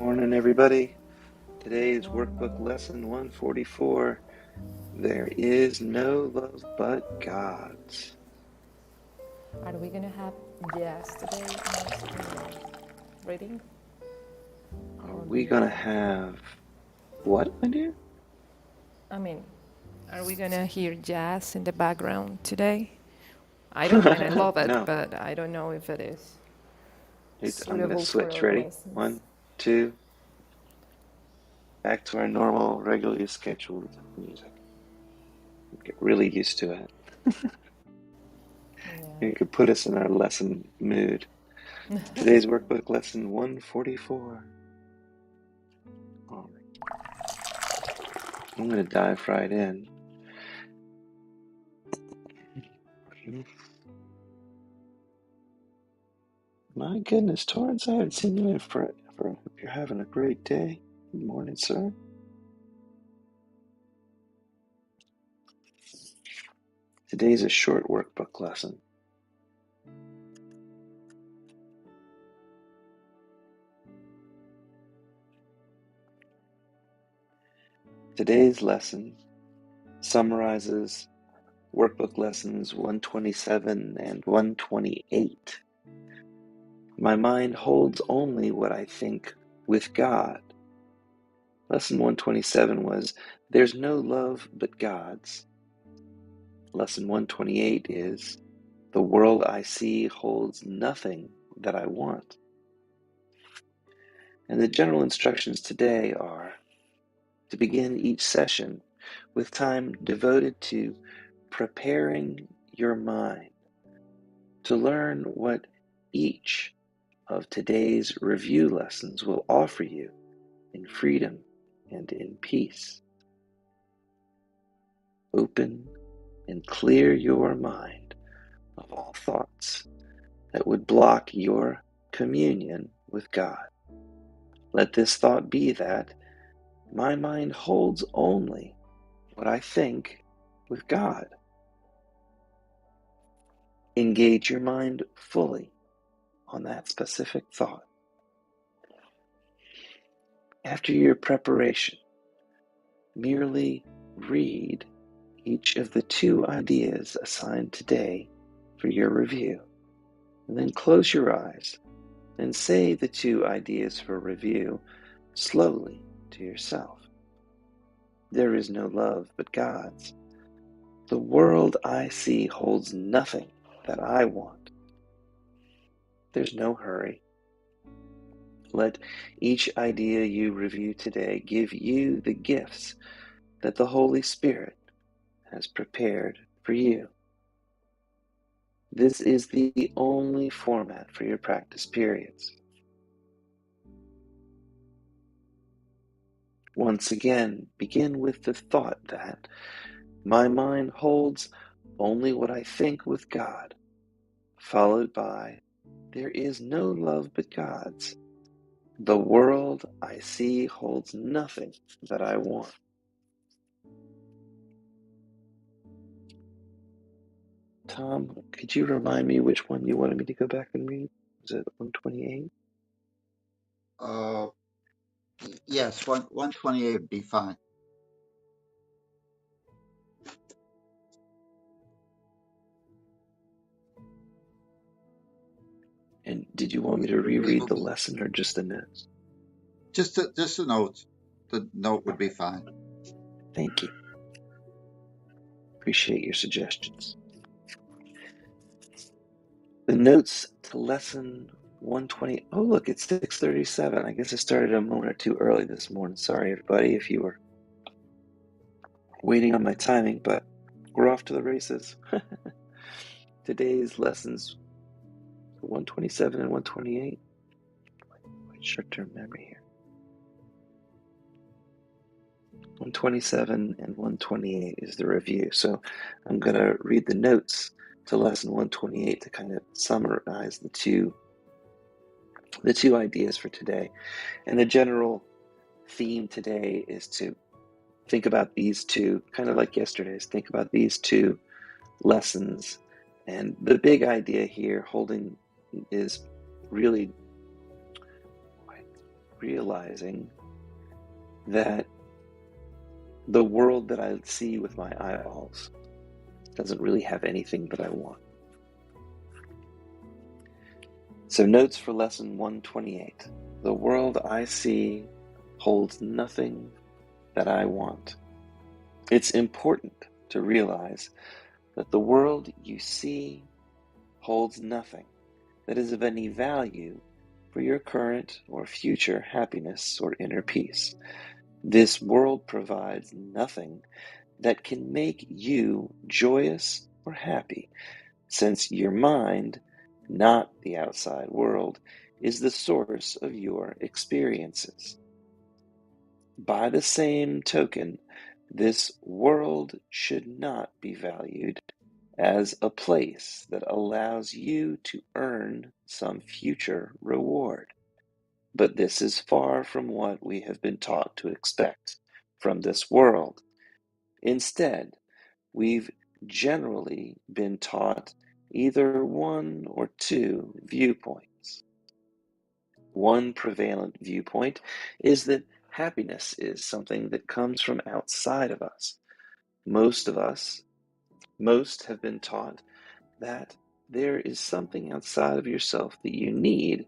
Morning, everybody. Today's workbook lesson 144. There is no love but God's. Are we gonna have yes today reading? Are Or do we you going to have? have what, my dear? I mean, are we gonna hear jazz in the background today? I don't mind. I love it, No. but I don't know if it is I'm going to suitable for switch. our Ready? lessons. 1, 2. Back to our normal, regularly scheduled music. Get really used to it. Yeah. It could put us in our lesson mood. Today's workbook lesson 144. All right. I'm going to dive right in. My goodness, Torrance, I haven't seen you in forever. Hope you're having a great day. Good morning, sir. Today's a short workbook lesson. Today's lesson summarizes workbook lessons 127 and 128. My mind holds only what I think with God. Lesson 127 was, there's no love but God's. Lesson 128 is, the world I see holds nothing that I want. And the general instructions today are to begin each session with time devoted to preparing your mind to learn what each of today's review lessons will offer you in freedom and in peace. Open and clear your mind of all thoughts that would block your communion with God. Let this thought be that my mind holds only what I think with God. Engage your mind fully on that specific thought. After your preparation, merely read each of the 2 ideas assigned today for your review, and then close your eyes and say the 2 ideas for review slowly to yourself. There is no love but God's. The world I see holds nothing that I want. There's no hurry. Let each idea you review today give you the gifts that the Holy Spirit has prepared for you. This is the only format for your practice periods. Once again, begin with the thought that my mind holds only what I think with God, followed by there is no love but God's. The world I see holds nothing that I want. Tom, could you remind me which one you wanted me to go back and read? Was it 128? Uh, yes, 128 would be fine. And did you want me to reread the lesson or just the notes? Just a note. The note would be fine. Thank you. Appreciate your suggestions. The notes to lesson 120. Oh, look, it's 6:37. I guess I started a moment or two early this morning. Sorry, everybody, if you were waiting on my timing, but we're off to the races. Today's lessons 127 and 128. Short-term memory here. 127 and 128 is the review. So I'm going to read the notes to lesson 128 to kind of summarize the two ideas for today. And the general theme today is to Think about these two, kind of like yesterday's, think about these two lessons. And the big idea here is really realizing that the world that I see with my eyeballs doesn't really have anything that I want. So notes for lesson 128. The world I see holds nothing that I want. It's important to realize that the world you see holds nothing that is of any value for your current or future happiness or inner peace. This world provides nothing that can make you joyous or happy, since your mind, not the outside world, is the source of your experiences. By the same token, this world should not be valued as a place that allows you to earn some future reward. But this is far from what we have been taught to expect from this world. Instead, we've generally been taught either one or two viewpoints. One prevalent viewpoint is that happiness is something that comes from outside of us. Most have been taught that there is something outside of yourself that you need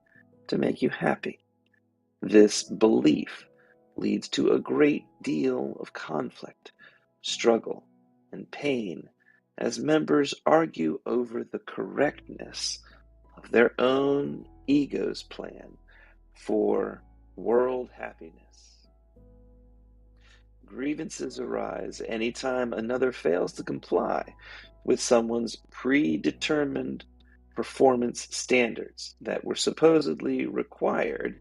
to make you happy. This belief leads to a great deal of conflict, struggle, and pain as members argue over the correctness of their own ego's plan for world happiness. Grievances arise anytime another fails to comply with someone's predetermined performance standards that were supposedly required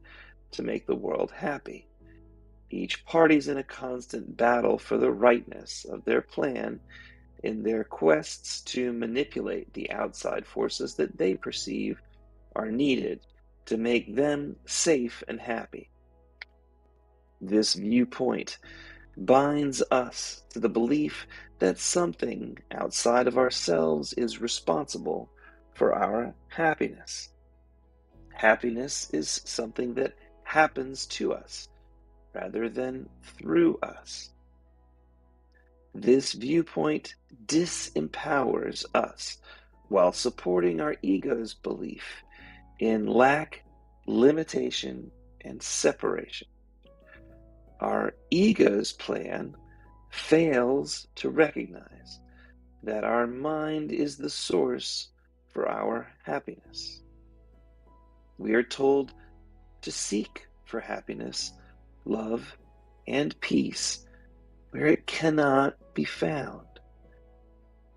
to make the world happy. Each party's in a constant battle for the rightness of their plan in their quests to manipulate the outside forces that they perceive are needed to make them safe and happy. This viewpoint binds us to the belief that something outside of ourselves is responsible for our happiness. Happiness is something that happens to us rather than through us. This viewpoint disempowers us while supporting our ego's belief in lack, limitation, and separation. Our ego's plan fails to recognize that our mind is the source for our happiness. We are told to seek for happiness, love, and peace where it cannot be found.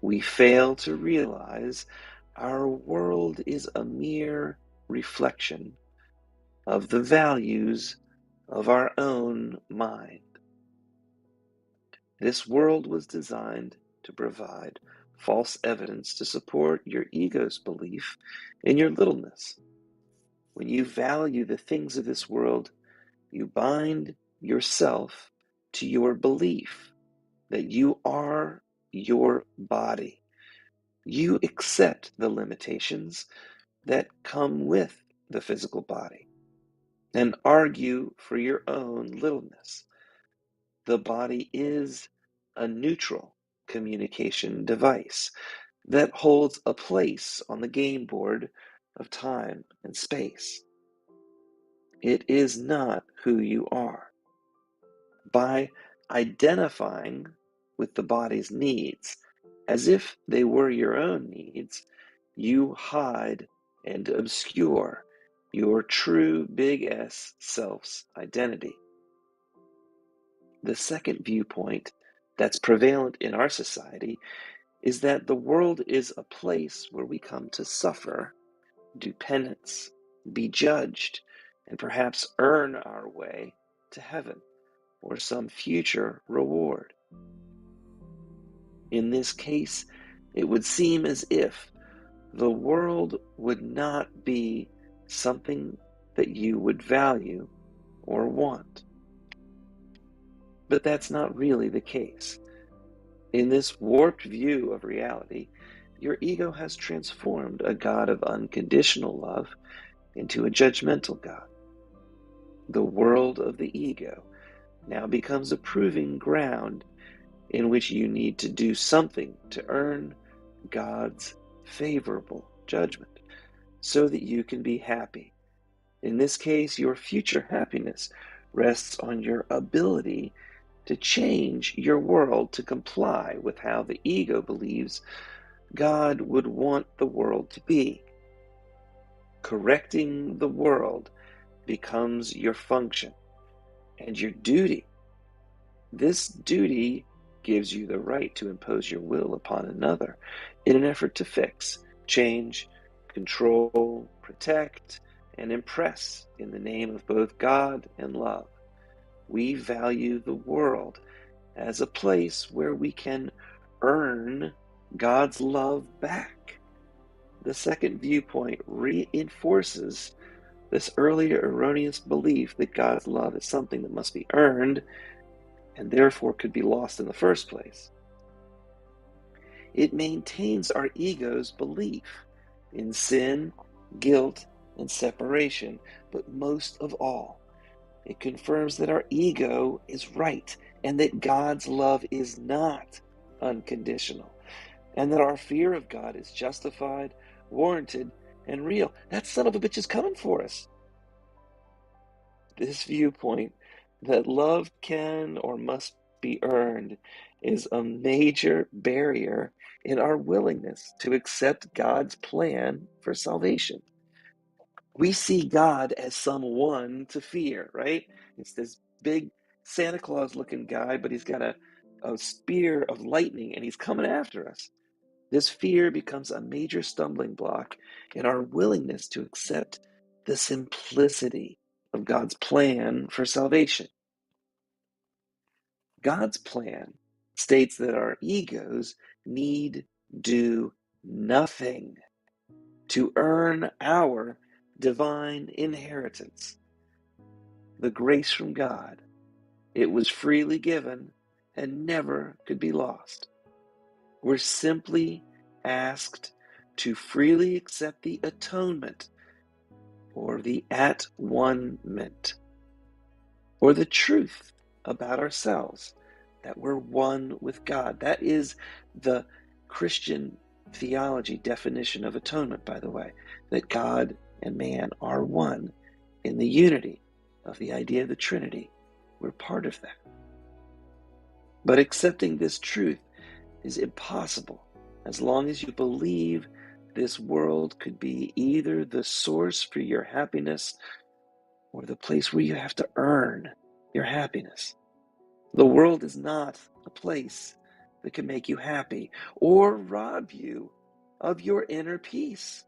We fail to realize our world is a mere reflection of the values of our own mind. This world was designed to provide false evidence to support your ego's belief in your littleness. When you value the things of this world, you bind yourself to your belief that you are your body. You accept the limitations that come with the physical body and argue for your own littleness. The body is a neutral communication device that holds a place on the game board of time and space. It is not who you are. By identifying with the body's needs as if they were your own needs, you hide and obscure your true big S self's identity. The second viewpoint that's prevalent in our society is that the world is a place where we come to suffer, do penance, be judged, and perhaps earn our way to heaven or some future reward. In this case, it would seem as if the world would not be something that you would value or want. But that's not really the case. In this warped view of reality, your ego has transformed a God of unconditional love into a judgmental God. The world of the ego now becomes a proving ground in which you need to do something to earn God's favorable judgment so that you can be happy. In this case, your future happiness rests on your ability to change your world to comply with how the ego believes God would want the world to be. Correcting the world becomes your function and your duty. This duty gives you the right to impose your will upon another in an effort to fix, change, control, protect, and impress in the name of both God and love. We value the world as a place where we can earn God's love back. The second viewpoint reinforces this earlier erroneous belief that God's love is something that must be earned and therefore could be lost in the first place. It maintains our ego's belief in sin, guilt, and separation, but most of all, it confirms that our ego is right and that God's love is not unconditional, and that our fear of God is justified, warranted, and real. That son of a bitch is coming for us. This viewpoint that love can or must be earned is a major barrier in our willingness to accept God's plan for salvation. We see God as someone to fear, right? It's this big Santa Claus looking guy, but he's got a spear of lightning and he's coming after us. This fear becomes a major stumbling block in our willingness to accept the simplicity of God's plan for salvation. God's plan states that our egos need do nothing to earn our divine inheritance, the grace from God. It was freely given and never could be lost. We're simply asked to freely accept the atonement or the at-one-ment or the truth about ourselves, that we're one with God. That is the Christian theology definition of atonement, by the way, that God and man are one in the unity of the idea of the Trinity. We're part of that. But accepting this truth is impossible as long as you believe this world could be either the source for your happiness or the place where you have to earn your happiness. The world is not a place that can make you happy or rob you of your inner peace.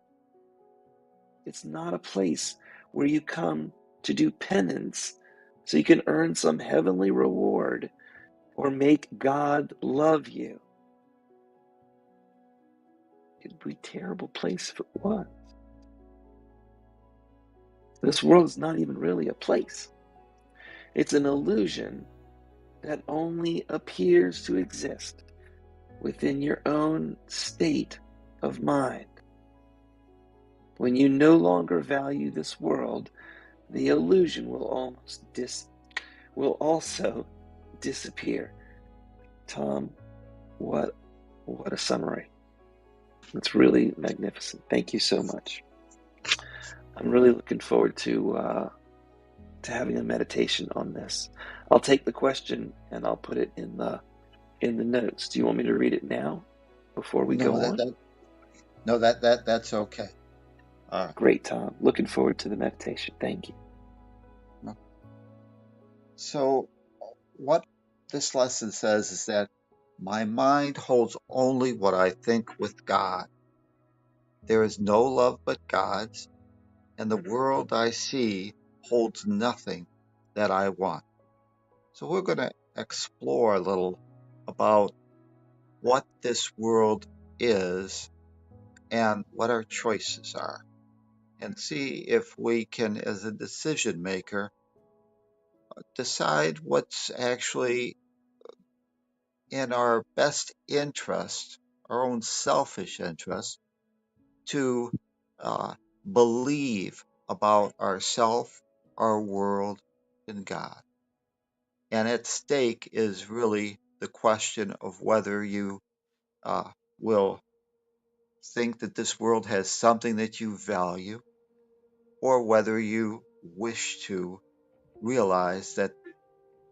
It's not a place where you come to do penance so you can earn some heavenly reward or make God love you. It'd be a terrible place if it was. This world is not even really a place. It's an illusion that only appears to exist within your own state of mind. When you no longer value this world, the illusion will also disappear. Tom, what a summary. It's really magnificent. Thank you so much. I'm really looking forward to having a meditation on this. I'll take the question and I'll put it in the notes. Do you want me to read it now before we go on? That's okay. Great, Tom. Looking forward to the meditation. Thank you. So what this lesson says is that my mind holds only what I think with God. There is no love but God's, and the world I see holds nothing that I want. So we're going to explore a little about what this world is and what our choices are, and see if we can, as a decision maker, decide what's actually in our best interest, our own selfish interest, to uh, believe about ourself, our world, and God. And at stake is really the question of whether you will think that this world has something that you value, or whether you wish to realize that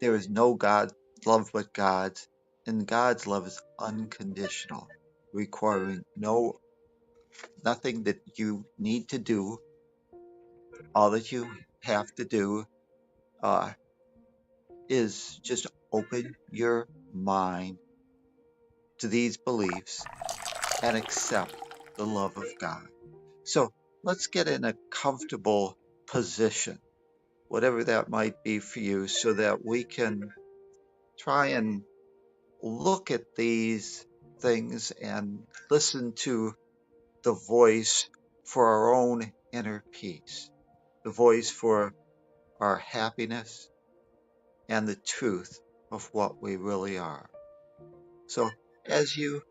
there is no God love but God's, and God's love is unconditional, requiring nothing that you need to do. All that you have to do uh, is just open your mind to these beliefs and accept the love of God. So let's get in a comfortable position, whatever that might be for you, so that we can try and look at these things and listen to the voice for our own inner peace, the voice for our happiness, and the truth of what we really are. So, as you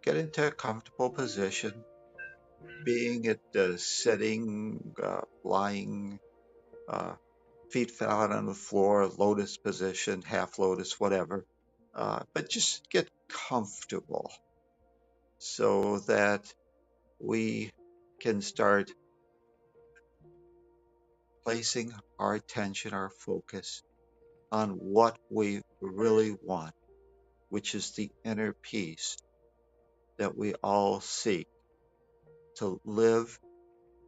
get into a comfortable position, being it sitting, lying, uh, feet flat on the floor, lotus position, half lotus, whatever, but just get comfortable so that we can start placing our attention, our focus on what we really want, which is the inner peace that we all seek to live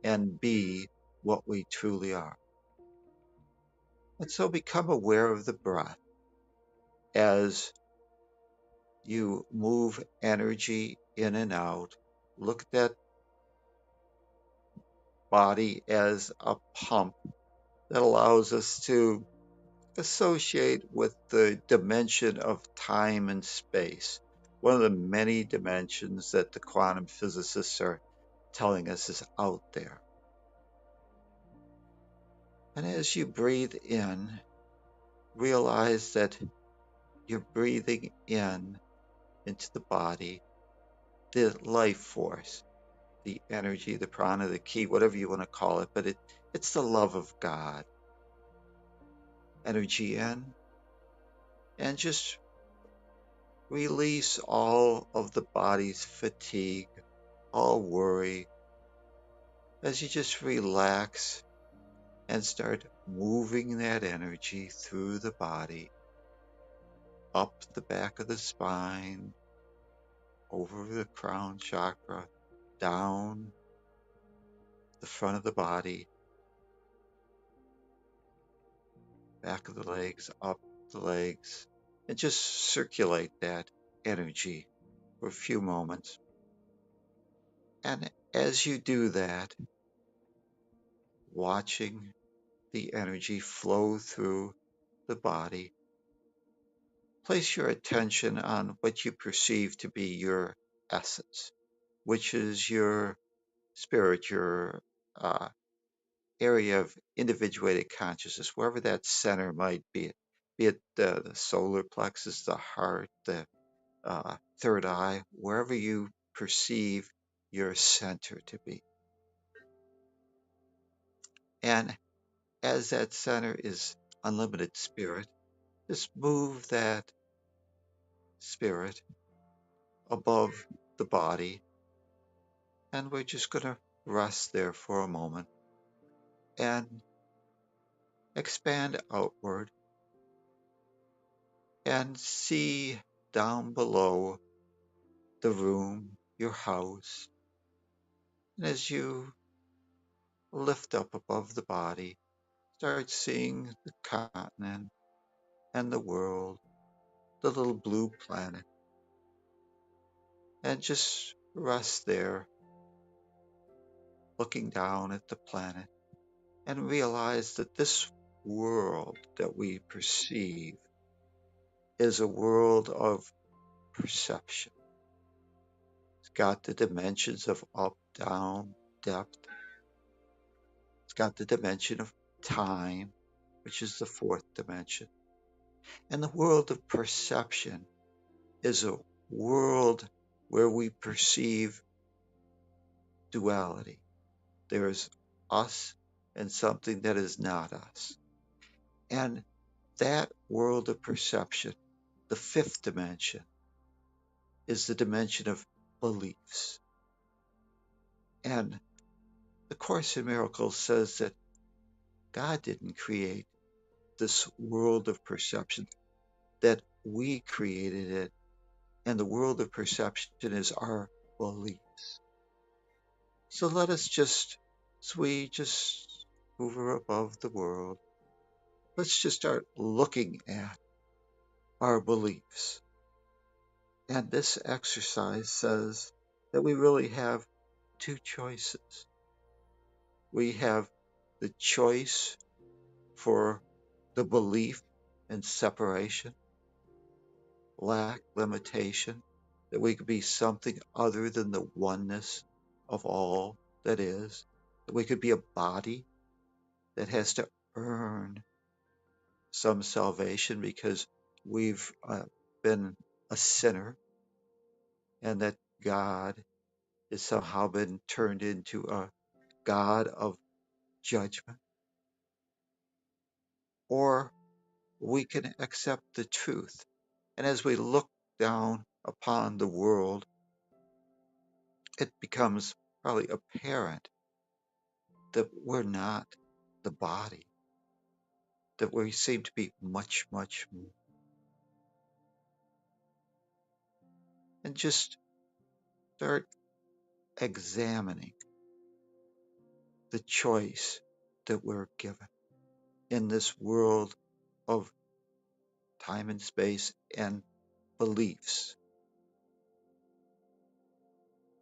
and be what we truly are. And so become aware of the breath as you move energy in and out. Look at that body as a pump that allows us to associate with the dimension of time and space, one of the many dimensions that the quantum physicists are telling us is out there. And as you breathe in, realize that you're breathing in into the body, the life force, the energy, the prana, the ki, whatever you want to call it, but it's the love of God. Energy in, and just release all of the body's fatigue, all worry, as you just relax and start moving that energy through the body, up the back of the spine, over the crown chakra, down the front of the body, back of the legs, up the legs, and just circulate that energy for a few moments. And as you do that, watching the energy flow through the body, place your attention on what you perceive to be your essence, which is your spirit, your uh, area of individuated consciousness, wherever that center might be it the solar plexus, the heart, the third eye, wherever you perceive your center to be. And as that center is unlimited spirit, just move that spirit above the body, and we're just going to rest there for a moment and expand outward and see down below the room, your house. And as you lift up above the body, start seeing the continent and the world, the little blue planet, and just rest there, looking down at the planet, and realize that this world that we perceive is a world of perception. It's got the dimensions of up, down, depth. It's got the dimension of time. which is the fourth dimension. And the world of perception is a world where we perceive duality. There is us and something that is not us. And that world of perception, the fifth dimension, is the dimension of beliefs. And the Course in Miracles says that God didn't create this world of perception, that we created it. And the world of perception is our beliefs. So let us just, as we just hover above the world, let's just start looking at our beliefs. And this exercise says that we really have two choices. We have the choice for the belief in separation, lack, limitation, that we could be something other than the oneness of all that is, that we could be a body that has to earn some salvation because we've been a sinner, and that God has somehow been turned into a God of judgment. Or we can accept the truth. And as we look down upon the world, it becomes probably apparent that we're not the body, that we seem to be much, much more. And just start examining the choice that we're given in this world of time and space and beliefs,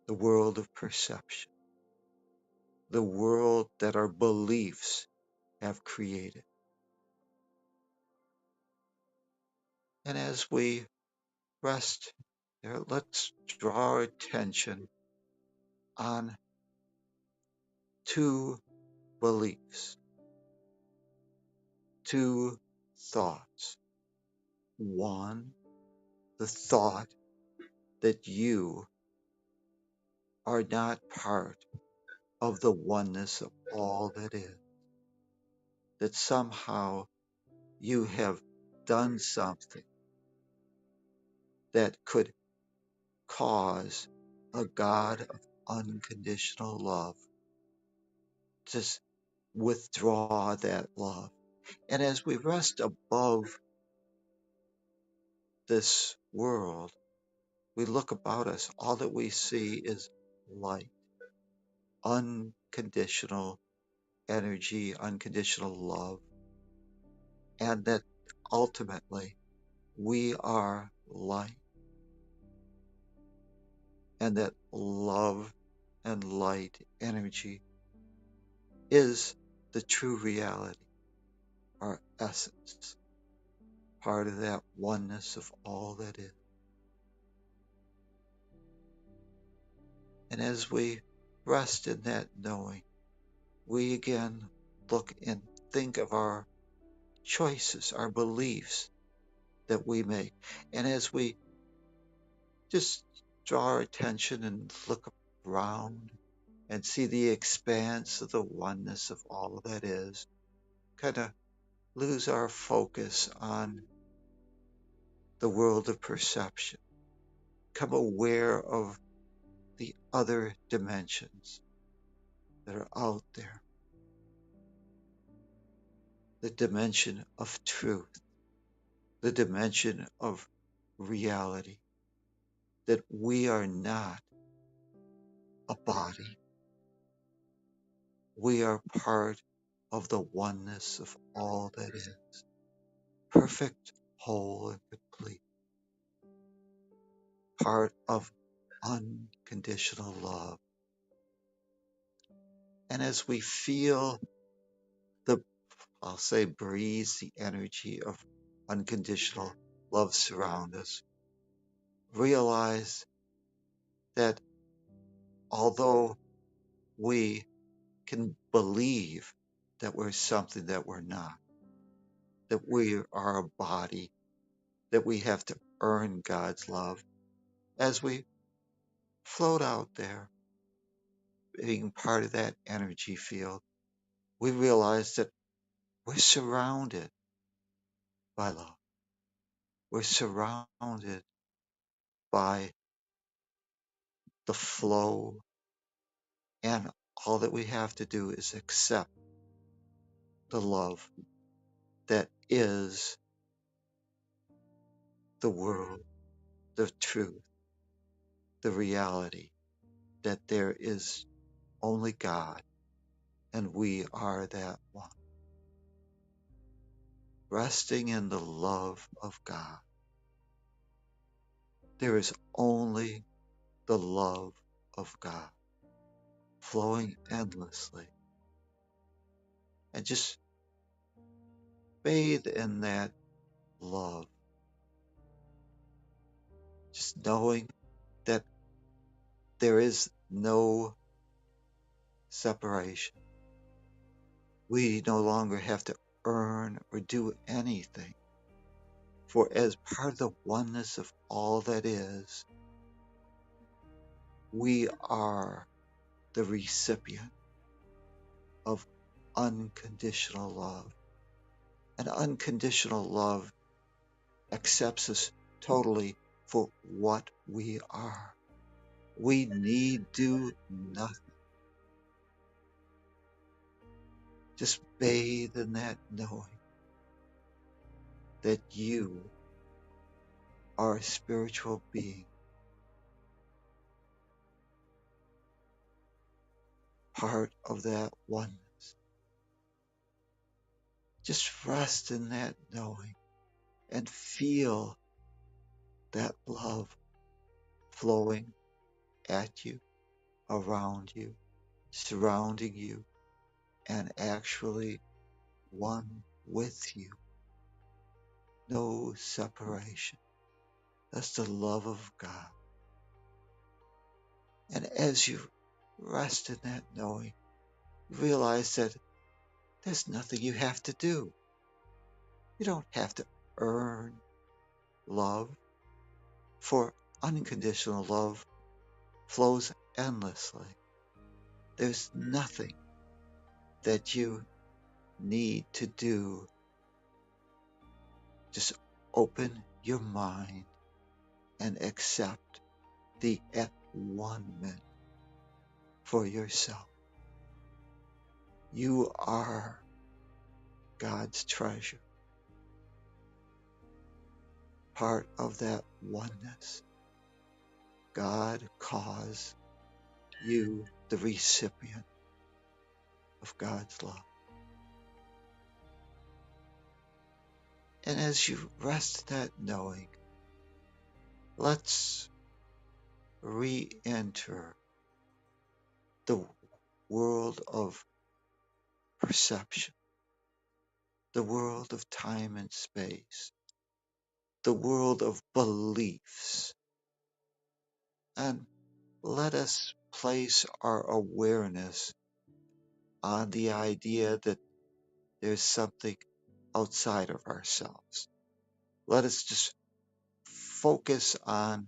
the world of perception, the world that our beliefs have created. And as we rest there, let's draw our attention on two beliefs, two thoughts. One, the thought that you are not part of the oneness of all that is, that somehow you have done something that could cause a God of unconditional love to withdraw that love. And as we rest above this world, we look about us, all that we see is light, unconditional energy, unconditional love, and that ultimately we are light, and that love and light energy is the true reality, our essence, part of that oneness of all that is. And as we rest in that knowing, we again look and think of our choices, our beliefs that we make. And as we just draw our attention and look around and see the expanse of the oneness of all that is, kind of lose our focus on the world of perception, become aware of the other dimensions that are out there, the dimension of truth, the dimension of reality, that we are not a body. We are part of the oneness of all that is, perfect, whole, and complete, part of unconditional love. And as we feel the, I'll say, breeze, the energy of unconditional love surround us, realize that although we can believe that we're something that we're not, that we are a body, that we have to earn God's love. As we float out there, being part of that energy field, we realize that we're surrounded by love. We're surrounded by the flow, and all that we have to do is accept the love that is the world, the truth, the reality that there is only God and we are that one. Resting in the love of God. There is only the love of God flowing endlessly. And just bathe in that love. Just knowing that there is no separation. We no longer have to earn or do anything. For as part of the oneness of all that is, we are the recipient of unconditional love. And unconditional love accepts us totally for what we are. We need do nothing. Just bathe in that knowing that you are a spiritual being, part of that oneness. Just rest in that knowing and feel that love flowing at you, around you, surrounding you, and actually one with you. No separation. That's the love of God. And as you rest in that knowing, realize that there's nothing you have to do. You don't have to earn love, for unconditional love flows endlessly. There's nothing that you need to do. Just open your mind and accept the at-one-ment for yourself. You are God's treasure, part of that oneness. God calls you the recipient of God's love. And as you rest that knowing, let's re-enter the world of perception, the world of time and space, the world of beliefs. And let us place our awareness on the idea that there's something outside of ourselves. Let us just focus on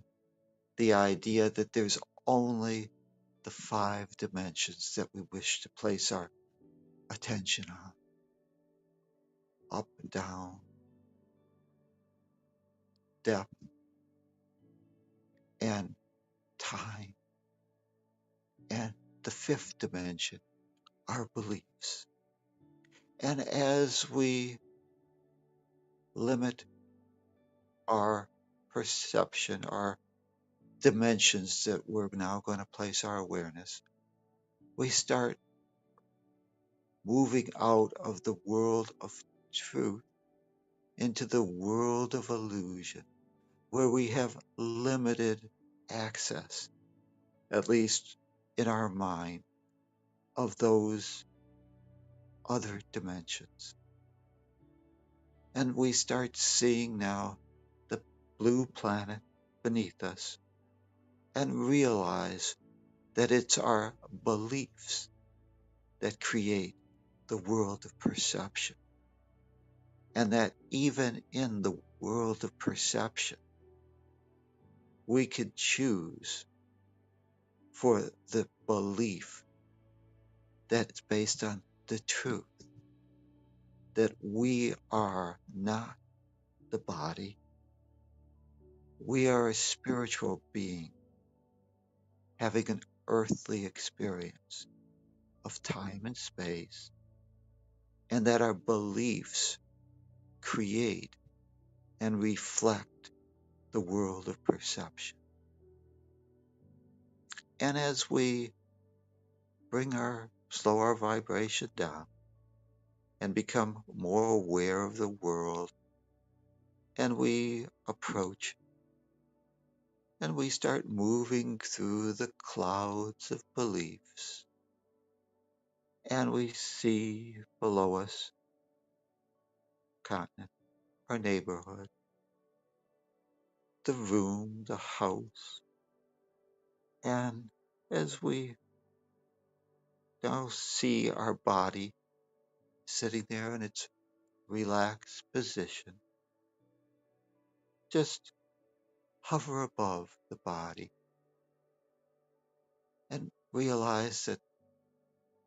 the idea that there's only the 5 dimensions that we wish to place our attention on: up and down, depth, and time. And the 5th dimension, our beliefs. And as we limit our perception, our dimensions that we're now going to place our awareness, we start moving out of the world of truth into the world of illusion, where we have limited access, at least in our mind, of those other dimensions. And we start seeing now the blue planet beneath us and realize that it's our beliefs that create the world of perception. and that even in the world of perception, we could choose for the belief that it's based on the truth, that we are not the body, we are a spiritual being having an earthly experience of time and space, and that our beliefs create and reflect the world of perception. And as we slow our vibration down and become more aware of the world, and we approach and we start moving through the clouds of beliefs, and we see below us continent, our neighborhood, the room, the house, and as we now see our body sitting there in its relaxed position, just hover above the body and realize that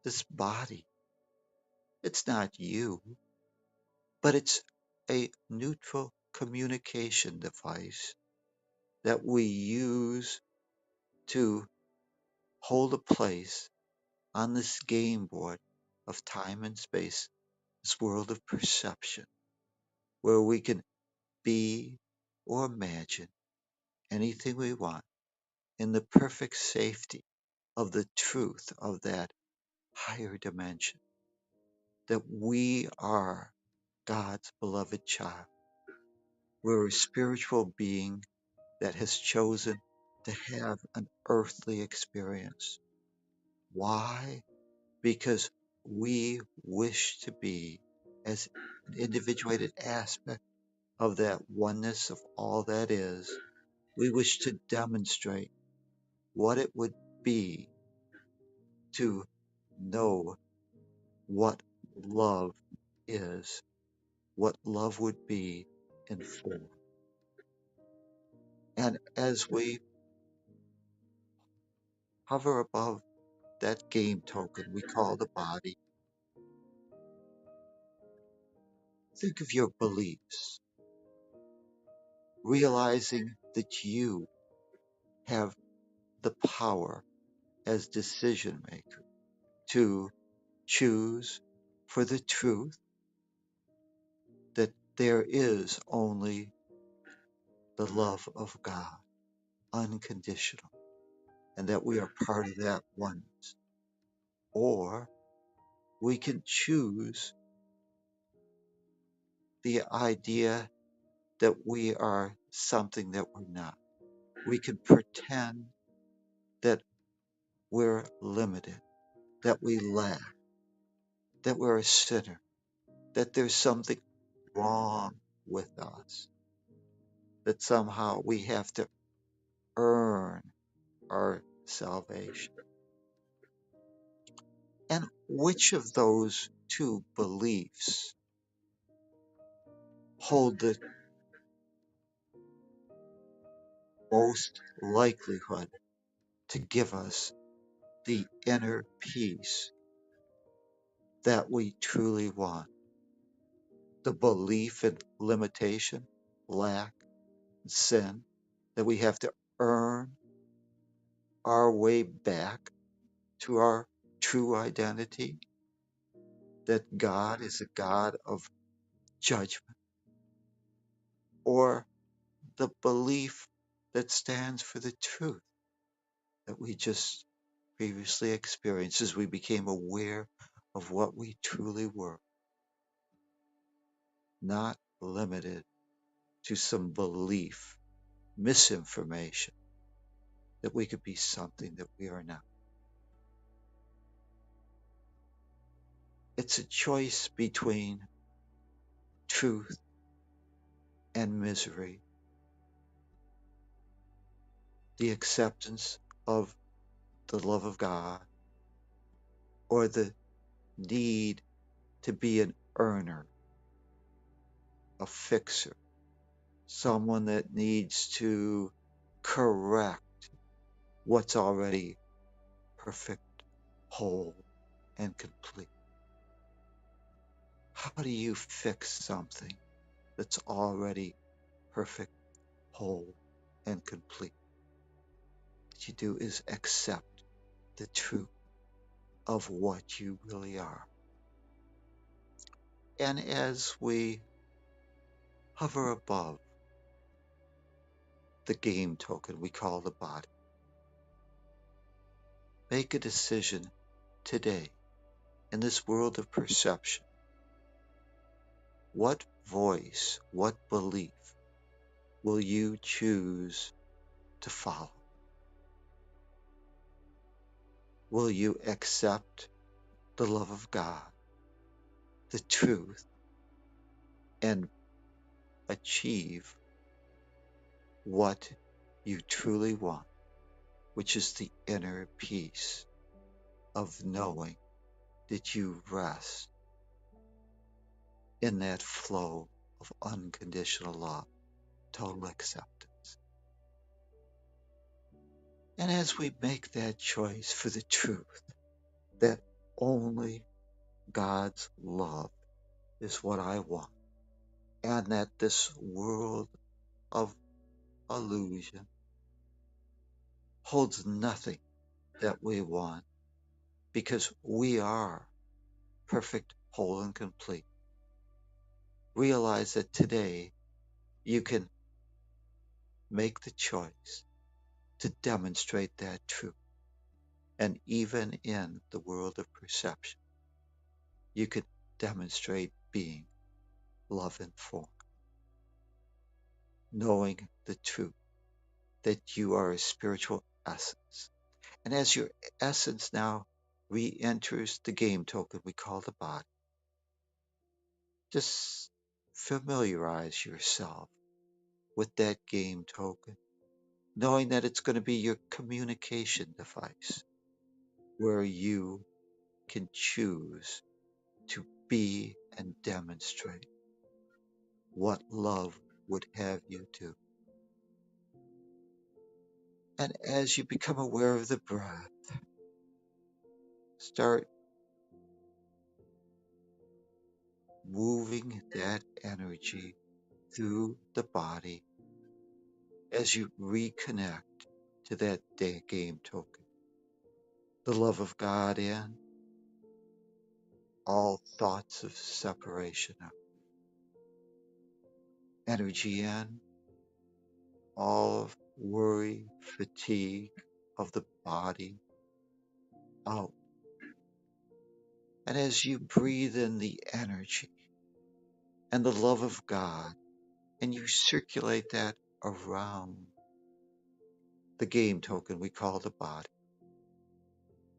this body, it's not you, but it's a neutral communication device that we use to hold a place on this game board of time and space, this world of perception, where we can be or imagine anything we want in the perfect safety of the truth of that higher dimension, that we are God's beloved child. We're a spiritual being that has chosen to have an earthly experience. Why? Because we wish to be as an individuated aspect of that oneness of all that is. We wish to demonstrate what it would be to know what love is, what love would be in form. And as we hover above that game token we call the body, think of your beliefs, realizing that you have the power as decision maker to choose for the truth that there is only the love of God, unconditional, and that we are part of that oneness. Or we can choose the idea that we are something that we're not. We can pretend that we're limited, that we lack, that we're a sinner, that there's something wrong with us, that somehow we have to earn our salvation. And which of those two beliefs hold the most likelihood to give us the inner peace that we truly want? The belief in limitation, lack, sin, that we have to earn our way back to our true identity, that God is a God of judgment, or the belief that stands for the truth that we just previously experienced as we became aware of what we truly were, not limited to some belief, misinformation, that we could be something that we are not. It's a choice between truth and misery, the acceptance of the love of God, or the need to be an earner a fixer, someone that needs to correct what's already perfect, whole, and complete. How do you fix something that's already perfect, whole, and complete? What you do is accept the truth of what you really are. And as we hover above the game token we call the body, make a decision today in this world of perception. What voice, what belief will you choose to follow? Will you accept the love of God, the truth, and achieve what you truly want, which is the inner peace of knowing that you rest in that flow of unconditional love, total acceptance? And as we make that choice for the truth, that only God's love is what I want, and that this world of illusion holds nothing that we want because we are perfect, whole, and complete. Realize that today you can make the choice to demonstrate that truth. And even in the world of perception, you can demonstrate being love in form, knowing the truth that you are a spiritual essence. And as your essence now re enters the game token we call the body, just familiarize yourself with that game token, knowing that it's going to be your communication device where you can choose to be and demonstrate what love would have you do. And as you become aware of the breath, start moving that energy through the body as you reconnect to that day game token. The love of God in, all thoughts of separation out. Energy in, all of worry, fatigue of the body out. And as you breathe in the energy and the love of God, and you circulate that around the game token we call the body,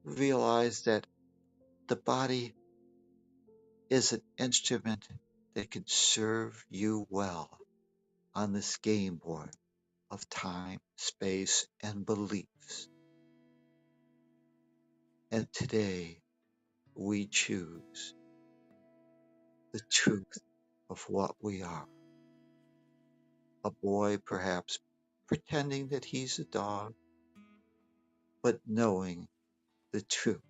realize that the body is an instrument that can serve you well on this game board of time, space, and beliefs. And today we choose the truth of what we are. A boy perhaps pretending that he's a dog, but knowing the truth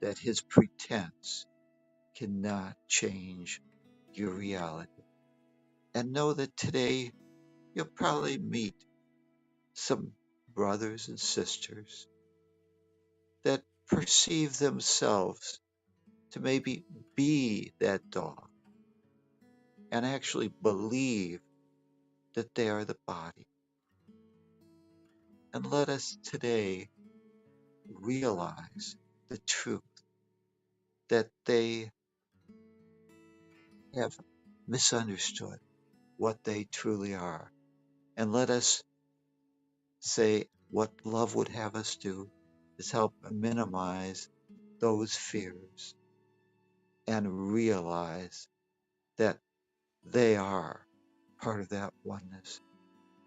that his pretense cannot change your reality. And know that today you'll probably meet some brothers and sisters that perceive themselves to maybe be that dog and actually believe that they are the body. And let us today realize the truth that they have misunderstood what they truly are. And let us say what love would have us do is help minimize those fears and realize that they are part of that oneness,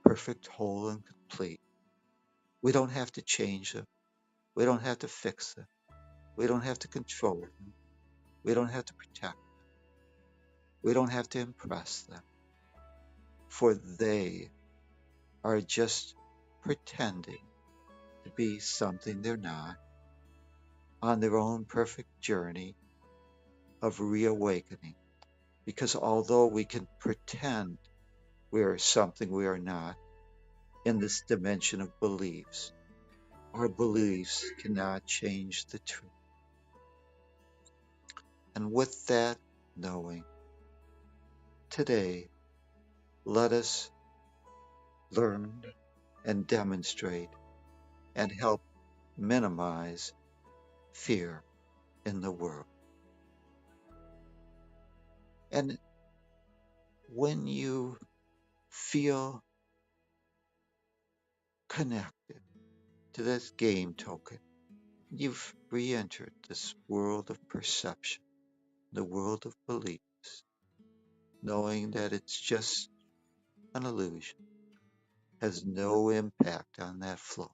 perfect, whole, and complete. We don't have to change them. We don't have to fix them. We don't have to control them. We don't have to protect them. We don't have to impress them, for they are just pretending to be something they're not on their own perfect journey of reawakening. Because although we can pretend we are something we are not in this dimension of beliefs, our beliefs cannot change the truth. And with that knowing, today, let us learn and demonstrate and help minimize fear in the world. And when you feel connected to this game token, you've re entered this world of perception, the world of beliefs, knowing that it's just an illusion, has no impact on that flow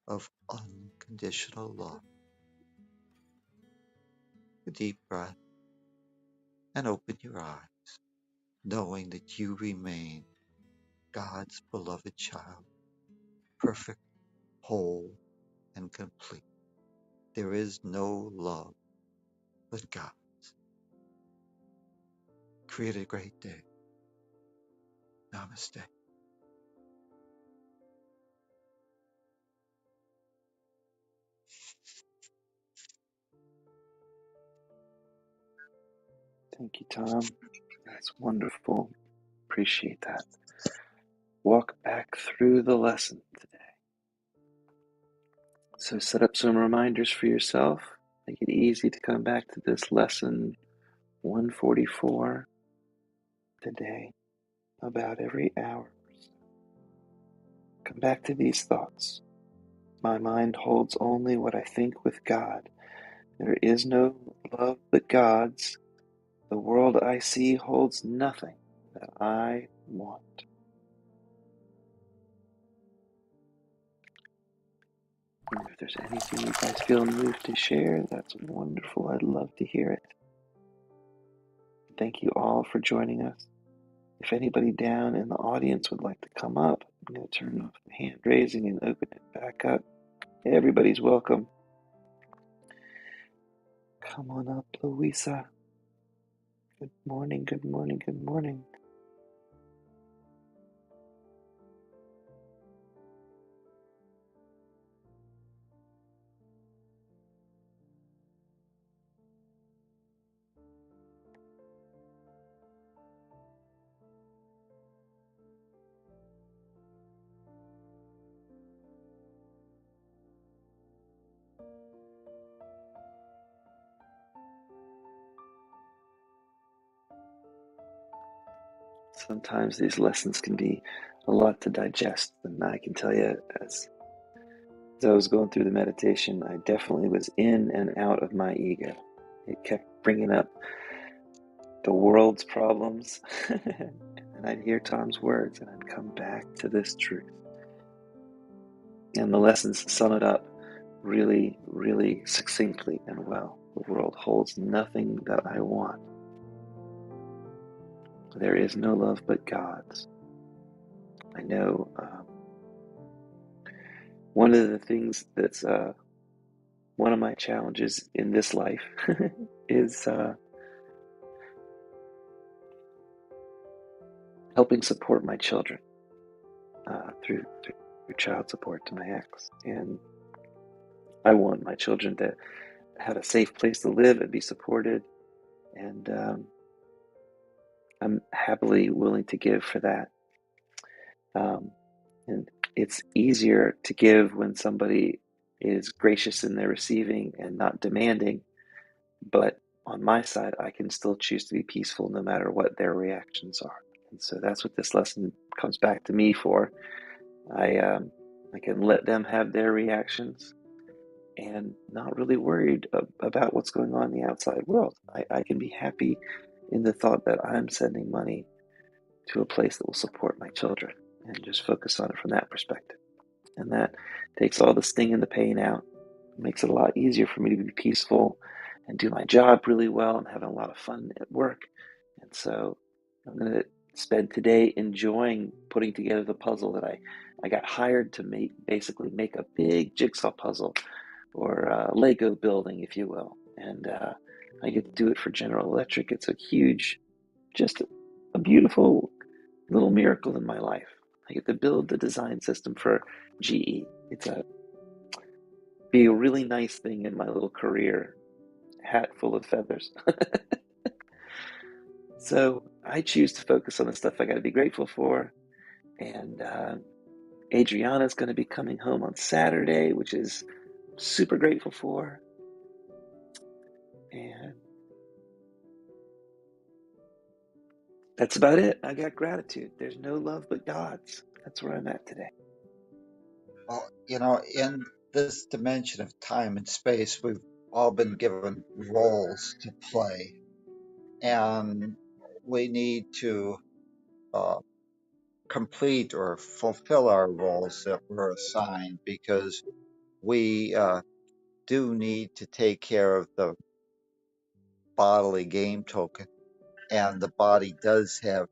of unconditional love. A deep breath and open your eyes, knowing that you remain God's beloved child, perfect, whole, and complete. There is no love but God. Create a great day. Namaste. Thank you, Tom. That's wonderful. Appreciate that. Walk back through the lesson today. So set up some reminders for yourself. Make it easy to come back to this lesson 144 today, about every hour. Come back to these thoughts. My mind holds only what I think with God. There is no love but God's. The world I see holds nothing that I want. And if there's anything you guys feel moved to share, that's wonderful. I'd love to hear it. Thank you all for joining us. If anybody down in the audience would like to come up, I'm going to turn off the hand raising and open it back up. Everybody's welcome. Come on up, Louisa. Good morning, good morning, good morning. Sometimes these lessons can be a lot to digest, and I can tell you, as I was going through the meditation, I definitely was in and out of my ego. It kept bringing up the world's problems, and I'd hear Tom's words, and I'd come back to this truth. And the lessons sum it up really, really succinctly and well. The world holds nothing that I want. There is no love but God's. I know one of the things that's one of my challenges in this life is helping support my children through child support to my ex. And I want my children to have a safe place to live and be supported. And I'm happily willing to give for that. And it's easier to give when somebody is gracious in their receiving and not demanding. But on my side, I can still choose to be peaceful no matter what their reactions are. And so that's what this lesson comes back to me for. I can let them have their reactions and not really worried about what's going on in the outside world. I can be happy in the thought that I'm sending money to a place that will support my children and just focus on it from that perspective. And that takes all the sting and the pain out. It makes it a lot easier for me to be peaceful and do my job really well. I'm having a lot of fun at work And so I'm going to spend today enjoying putting together the puzzle that I got hired to basically make a big jigsaw puzzle, or Lego building, if you will. And I get to do it for General Electric. It's a huge, just a beautiful little miracle in my life. I get to build the design system for GE. It's be a really nice thing in my little career hat full of feathers. So I choose to focus on the stuff I got to be grateful for. And Adriana's going to be coming home on Saturday, which is super grateful for. And that's about it. I got gratitude. There's no love but God's. That's where I'm at today. Well, in this dimension of time and space, we've all been given roles to play, and we need to uh, complete or fulfill our roles that we're assigned, because we do need to take care of the bodily game token, and the body does have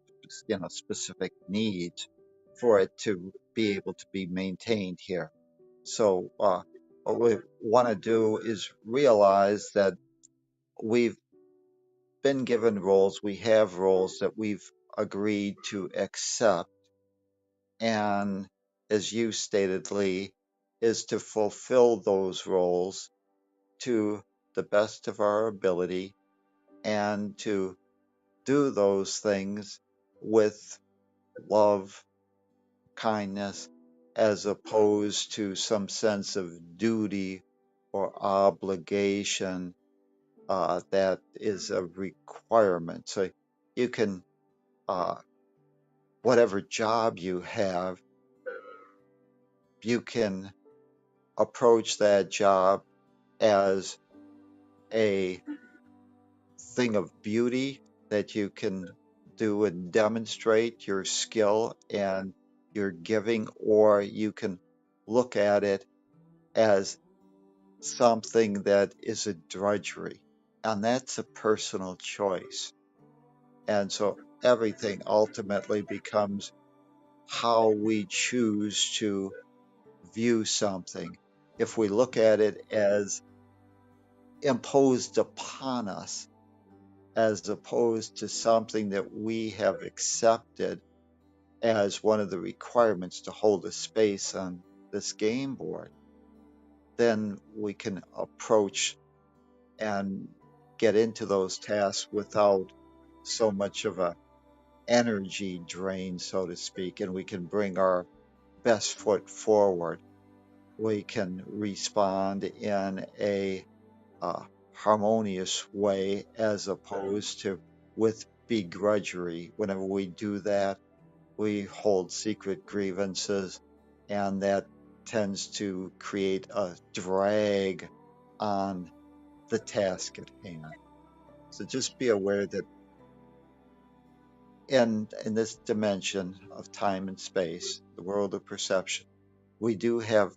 specific needs for it to be able to be maintained here. So what we want to do is realize that we've been given roles, we have roles that we've agreed to accept, and as you stated, Lee, is to fulfill those roles to the best of our ability, and to do those things with love, kindness, as opposed to some sense of duty or obligation that is a requirement. So you can, uh, whatever job you have, you can approach that job as a thing of beauty that you can do and demonstrate your skill and your giving, or you can look at it as something that is a drudgery. And that's a personal choice. And so everything ultimately becomes how we choose to view something. If we look at it as imposed upon us, as opposed to something that we have accepted as one of the requirements to hold a space on this game board, then we can approach and get into those tasks without so much of a energy drain, so to speak, and we can bring our best foot forward. We can respond in a harmonious way, as opposed to with begrudgery. Whenever we do that, we hold secret grievances, and that tends to create a drag on the task at hand. So just be aware that in this dimension of time and space, the world of perception, we do have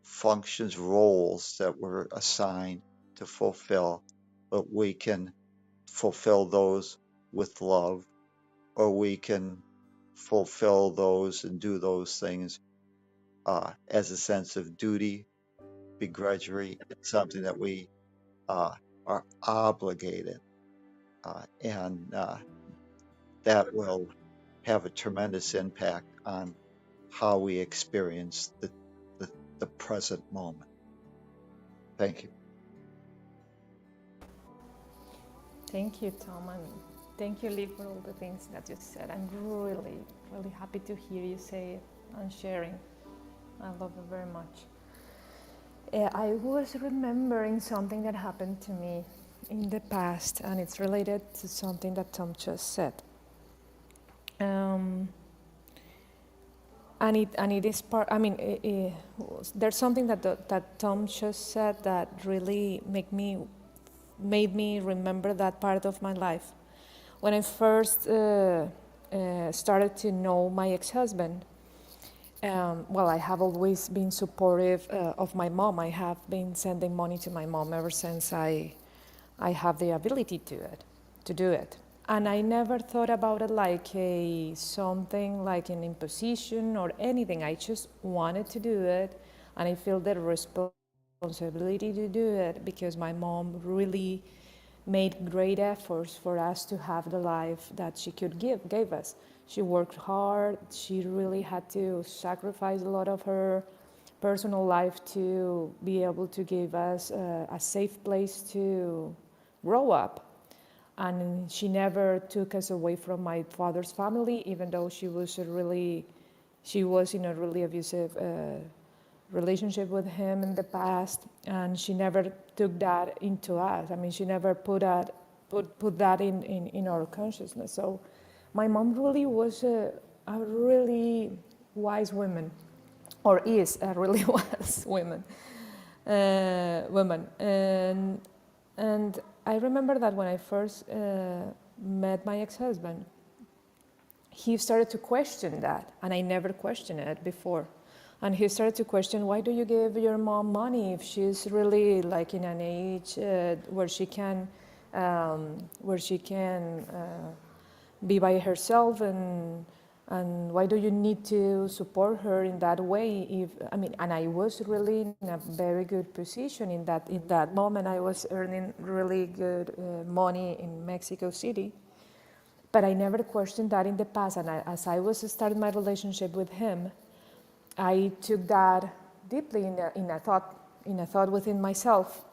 functions, roles that we're assigned to fulfill, but we can fulfill those with love, or we can fulfill those and do those things as a sense of duty, begrudgery. It's something that we are obligated, and that will have a tremendous impact on how we experience the, the present moment. Thank you. Thank you, Tom, and thank you, Lee, for all the things that you said. I'm really, really happy to hear you say it and sharing. I love it very much. I was remembering something that happened to me in the past, and it's related to something that Tom just said. And it is part. I mean, there's something that Tom just said that really made me remember that part of my life. When I first started to know my ex-husband, well, I have always been supportive of my mom. I have been sending money to my mom ever since I have the ability to do it. And I never thought about it like a something like an imposition or anything. I just wanted to do it, and I feel the responsibility to do it because my mom really made great efforts for us to have the life that she could gave us. She worked hard. She really had to sacrifice a lot of her personal life to be able to give us a safe place to grow up. And she never took us away from my father's family, even though she was in a really abusive relationship with him in the past, and she never took that into us. I mean, she never put that in our consciousness. So my mom really was a really wise woman, or is a really wise woman. And I remember that when I first met my ex-husband, he started to question that, and I never questioned it before. And he started to question, why do you give your mom money if she's really like in an age where she can be by herself, and why do you need to support her in that way? And I was really in a very good position in that moment. I was earning really good money in Mexico City, but I never questioned that in the past. And as I was starting my relationship with him, I took that deeply in a thought within myself,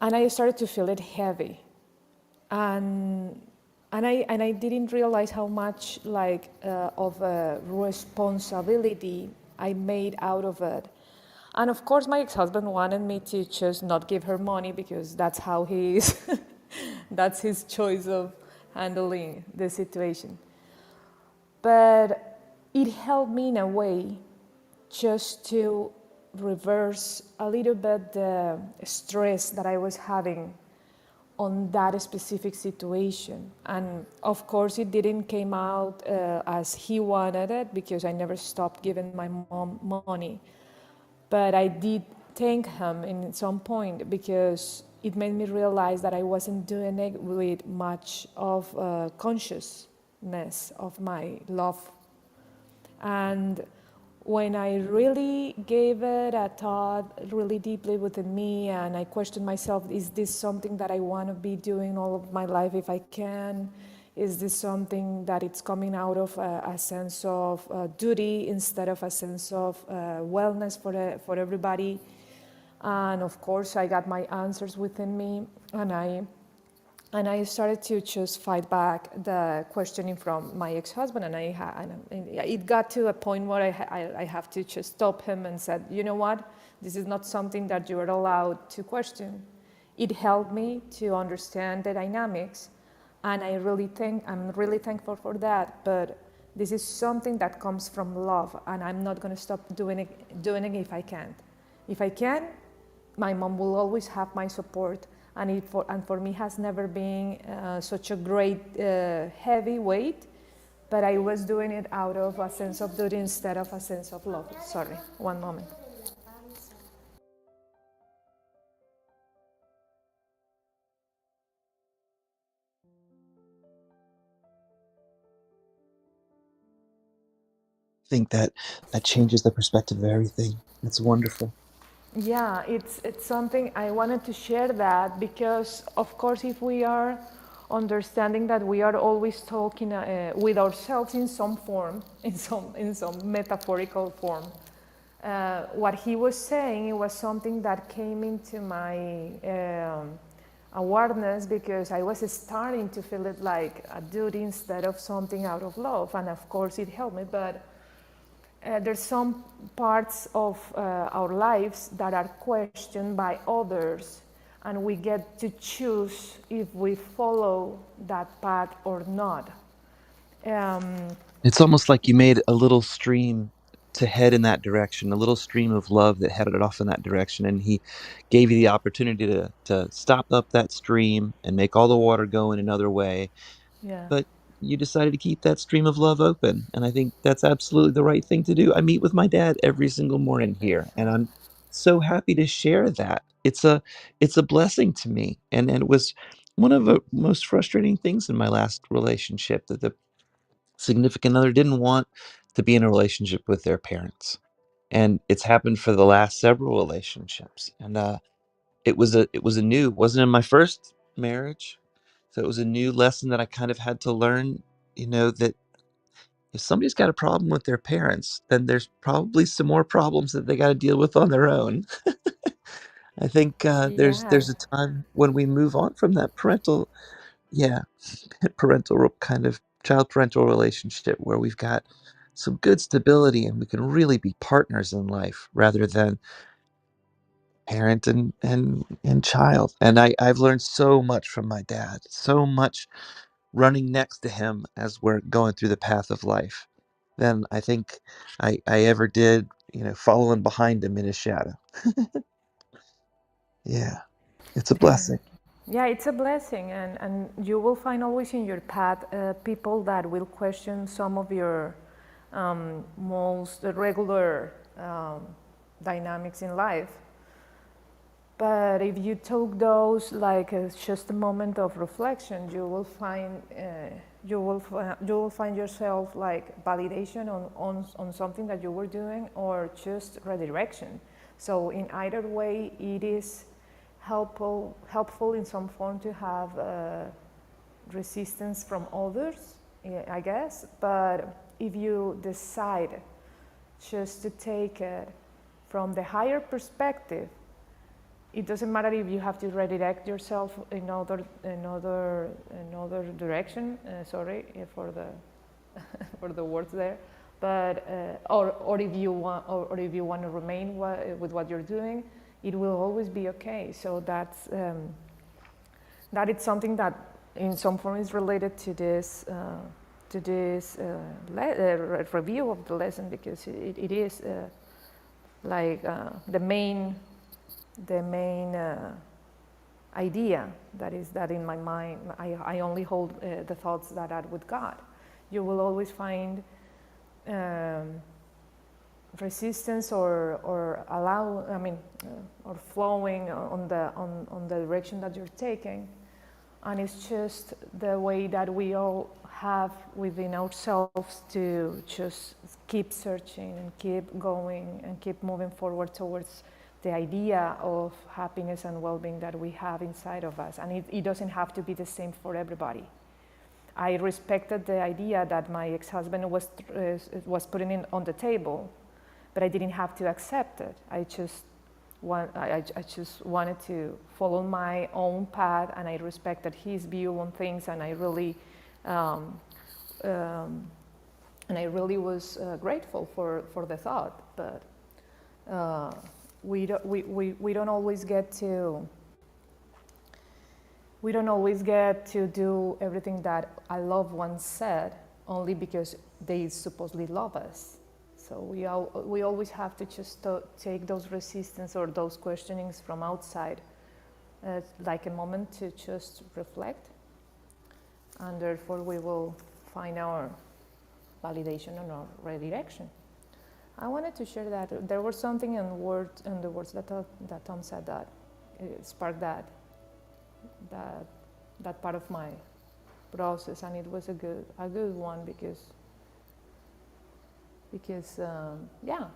and I started to feel it heavy, and I didn't realize how much of a responsibility I made out of it. And of course, my ex-husband wanted me to just not give her money because that's how he is. That's his choice of handling the situation. But it helped me in a way just to reverse a little bit the stress that I was having on that specific situation. And of course, it didn't came out as he wanted it because I never stopped giving my mom money. But I did thank him in some point because it made me realize that I wasn't doing it with much of consciousness of my love. And when I really gave it a thought really deeply within me, and I questioned myself, is this something that I want to be doing all of my life if I can? Is this something that it's coming out of a sense of duty instead of a sense of wellness for everybody? And of course, I got my answers within me, and I started to just fight back the questioning from my ex-husband, and it got to a point where I have to just stop him and said, you know what, this is not something that you are allowed to question. It helped me to understand the dynamics, and I'm really thankful for that. But this is something that comes from love, and I'm not going to stop doing it if I can't. If I can, my mom will always have my support, and for me has never been such a great heavy weight, but I was doing it out of a sense of duty instead of a sense of love. Sorry, one moment. I think that changes the perspective of everything. That's wonderful. Yeah, it's something I wanted to share that because, of course, if we are understanding that we are always talking with ourselves in some form, in some metaphorical form, what he was saying, it was something that came into my awareness because I was starting to feel it like a duty instead of something out of love, and of course it helped me, but there's some parts of our lives that are questioned by others, and we get to choose if we follow that path or not. It's almost like you made a little stream to head in that direction, a little stream of love that headed off in that direction, and he gave you the opportunity to stop up that stream and make all the water go in another way. Yeah. But you decided to keep that stream of love open, and I think that's absolutely the right thing to do. I meet with my dad every single morning here, and I'm so happy to share that. It's a blessing to me, and it was one of the most frustrating things in my last relationship, that the significant other didn't want to be in a relationship with their parents. And it's happened for the last several relationships. And it was a new, wasn't in my first marriage. So it was a new lesson that I kind of had to learn, that if somebody's got a problem with their parents, then there's probably some more problems that they got to deal with on their own. I think Yeah, there's a time when we move on from that yeah, kind of child parental relationship where we've got some good stability and we can really be partners in life rather than parent and child. And I've learned so much from my dad, so much running next to him as we're going through the path of life than I think I ever did, following behind him in his shadow. Yeah, it's a blessing. yeah, it's a blessing, and you will find always in your path people that will question some of your most regular dynamics in life. But if you took those like as just a moment of reflection, you will find yourself like validation on something that you were doing, or just redirection. So in either way, it is helpful in some form to have resistance from others, I guess. But if you decide just to take it from the higher perspective, it doesn't matter if you have to redirect yourself in another direction. Sorry for the for the words there, but or if you want, or if you want to remain with what you're doing, it will always be okay. So that is something that in some form is related to this review of the lesson, because it is like the main idea that is that in my mind I only hold the thoughts that are with God. You will always find um, resistance or allow, or flowing on the direction that you're taking. And it's just the way that we all have within ourselves to just keep searching and keep going and keep moving forward towards the idea of happiness and well-being that we have inside of us. And it doesn't have to be the same for everybody. I respected the idea that my ex-husband was putting it on the table, but I didn't have to accept it. I just wanted to follow my own path, and I respected his view on things, and I really um, um, was grateful for the thought. But we don't always get to do everything that a loved one said only because they supposedly love us. So we always have to just take those resistance or those questionings from outside, like a moment to just reflect, and therefore we will find our validation and our redirection. I wanted to share that there was something in the words that Tom said that sparked that that part of my process, and it was a good one because yeah,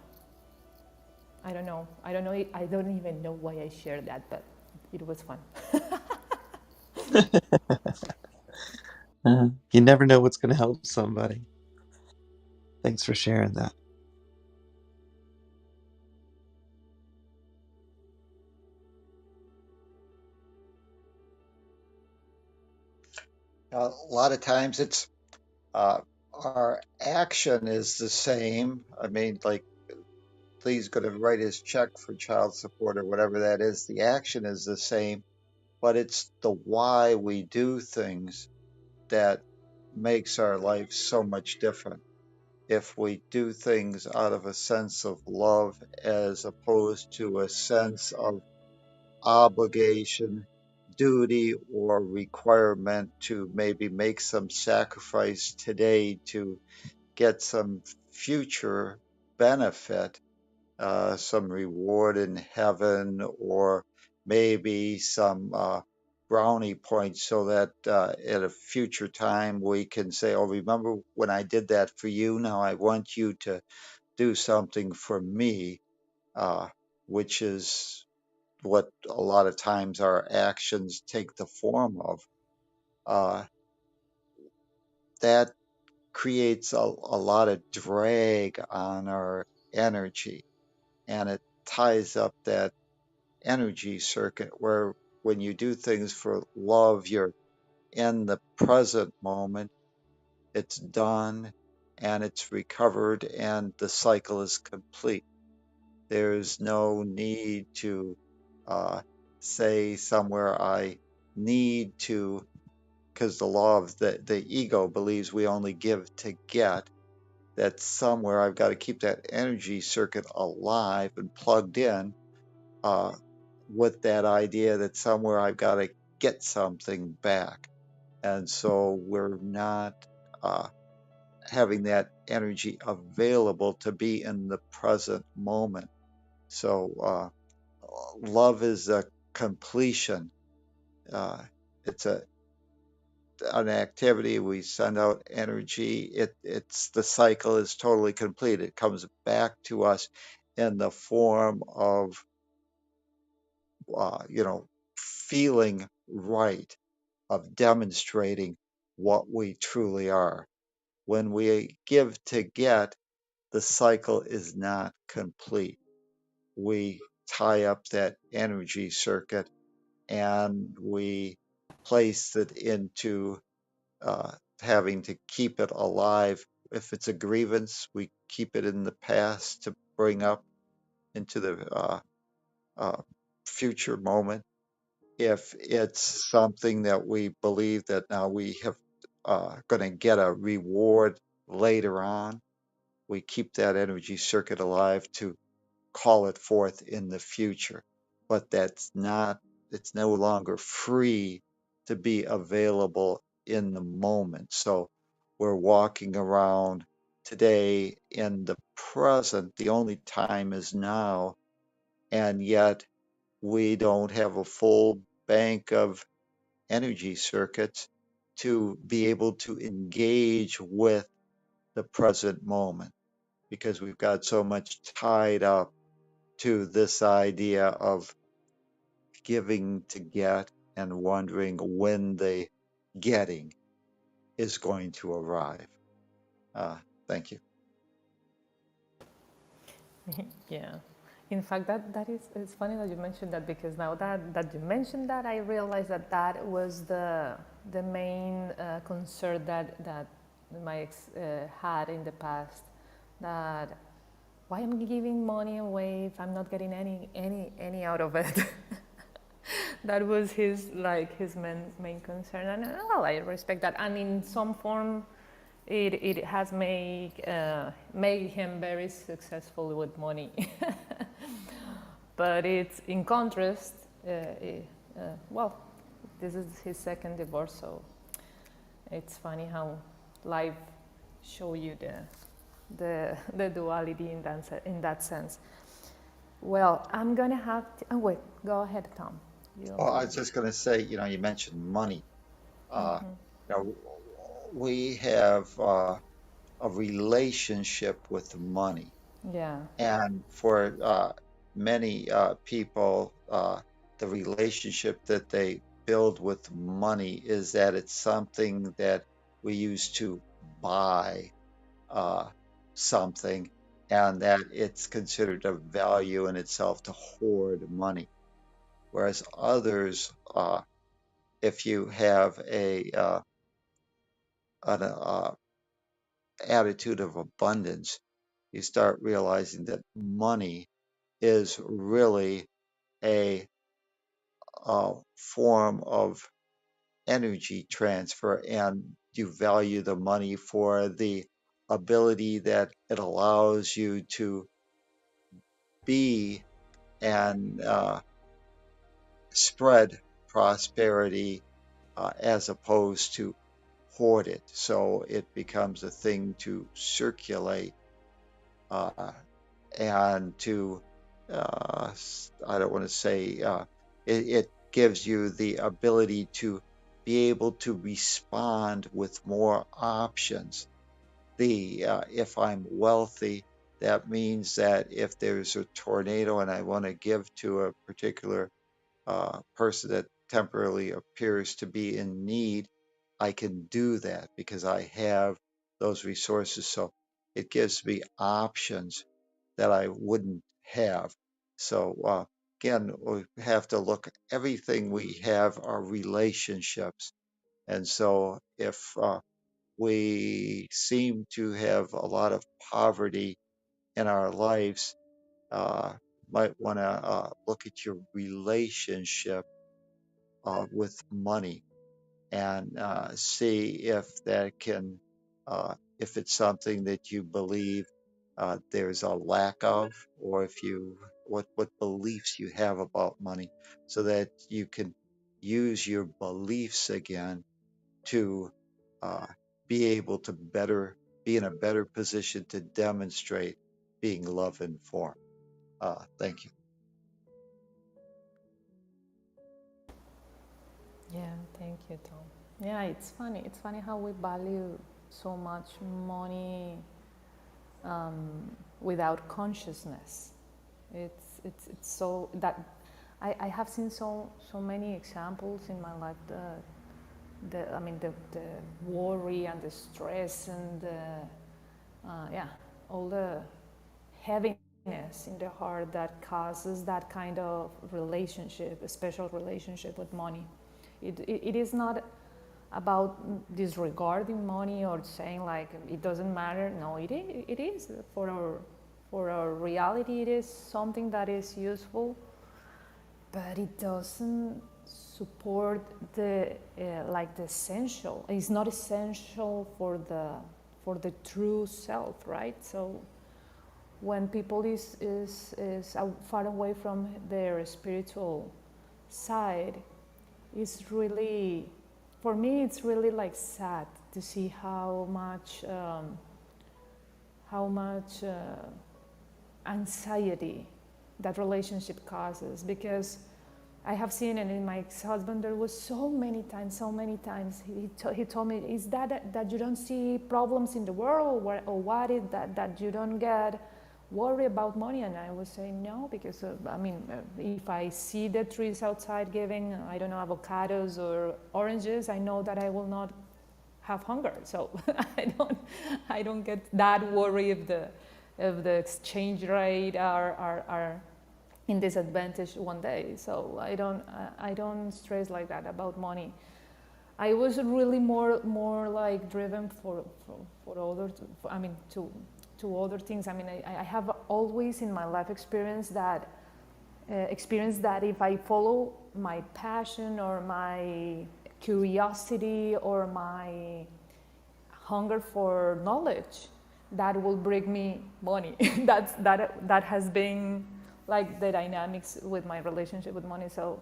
I don't even know why I shared that, but it was fun. You never know what's going to help somebody. Thanks for sharing that. A lot of times it's uh, our action is the same. I mean, like Lee's going to write his check for child support or whatever that is. The action is the same, but it's the why we do things that makes our life so much different. If we do things out of a sense of love as opposed to a sense of obligation, duty, or requirement to maybe make some sacrifice today to get some future benefit, some reward in heaven, or maybe some brownie points so that at a future time we can say, oh, remember when I did that for you? Now I want you to do something for me, which is what a lot of times our actions take the form of. Uh, that creates a lot of drag on our energy, and it ties up that energy circuit where when you do things for love, you're in the present moment, it's done, and it's recovered, and the cycle is complete. There's no need to uh, say somewhere I need to, because the law of the ego believes we only give to get, that somewhere I've got to keep that energy circuit alive and plugged in, uh, with that idea that somewhere I've got to get something back. And so we're not uh, having that energy available to be in the present moment. So love is a completion. Uh, it's an activity. We send out energy. It's the cycle is totally complete. It comes back to us in the form of feeling right, of demonstrating what we truly are. When we give to get, the cycle is not complete. We tie up that energy circuit and we place it into having to keep it alive. If it's a grievance, we keep it in the past to bring up into the uh, future moment. If it's something that we believe that now we have going to get a reward later on, we keep that energy circuit alive to call it forth in the future. But it's no longer free to be available in the moment. So we're walking around today in the present. The only time is now, and yet we don't have a full bank of energy circuits to be able to engage with the present moment because we've got so much tied up to this idea of giving to get and wondering when the getting is going to arrive. Uh, Thank you. Yeah. In fact, that is, it's funny that you mentioned that, because now that you mentioned that, I realized that was the main concern that my ex had in the past, that why am I giving money away if I'm not getting any out of it? That was his main concern, and well, I respect that. And in some form, it has made him very successful with money. But it's in contrast. Well, this is his second divorce, so it's funny how life show you the duality in that sense. Well, I'm gonna have to. Oh wait, go ahead, Tom. Well, I was just going to say, you mentioned money. Uh, you know, we have a relationship with money. Yeah. And for many people, the relationship that they build with money is that it's something that we use to buy uh, something, and that it's considered a value in itself to hoard money. Whereas others, if you have an attitude of abundance, you start realizing that money is really a form of energy transfer, and you value the money for the ability that it allows you to be and spread prosperity as opposed to hoard it. So it becomes a thing to circulate uh, and to, I don't want to say, it gives you the ability to be able to respond with more options. If I'm wealthy, that means that if there's a tornado and I want to give to a particular person that temporarily appears to be in need, I can do that because I have those resources. So it gives me options that I wouldn't have. So again, we have to look, everything we have are relationships. And so if we seem to have a lot of poverty in our lives, uh, might want to look at your relationship with money and see if that can, if it's something that you believe there's a lack of, or if you, what beliefs you have about money, so that you can use your beliefs again to uh, be able to be in a better position to demonstrate being love informed. Thank you. Yeah, thank you, Tom. Yeah, it's funny. It's funny how we value so much money without consciousness. It's so that I have seen so many examples in my life. The worry and the stress and yeah, all the heaviness in the heart that causes that kind of relationship, a special relationship with money. It is not about disregarding money or saying like it doesn't matter. No, it is for our reality. It is something that is useful, but it doesn't support the like the essential. It's not essential for the true self, right? So when people is far away from their spiritual side, it's really, for me, it's really like sad to see how much anxiety that relationship causes. Because I have seen it in my ex-husband. There was so many times he told me, is that you don't see problems in the world, or what is that you don't get worry about money? And I was saying no, because if I see the trees outside giving, I don't know, avocados or oranges, I know that I will not have hunger. So I don't get that worry if the exchange rate are in disadvantage one day. So I don't stress like that about money. I was really more like driven for other, to other things. I have always in my life experienced that if I follow my passion or my curiosity or my hunger for knowledge, that will bring me money. That has been like the dynamics with my relationship with money. So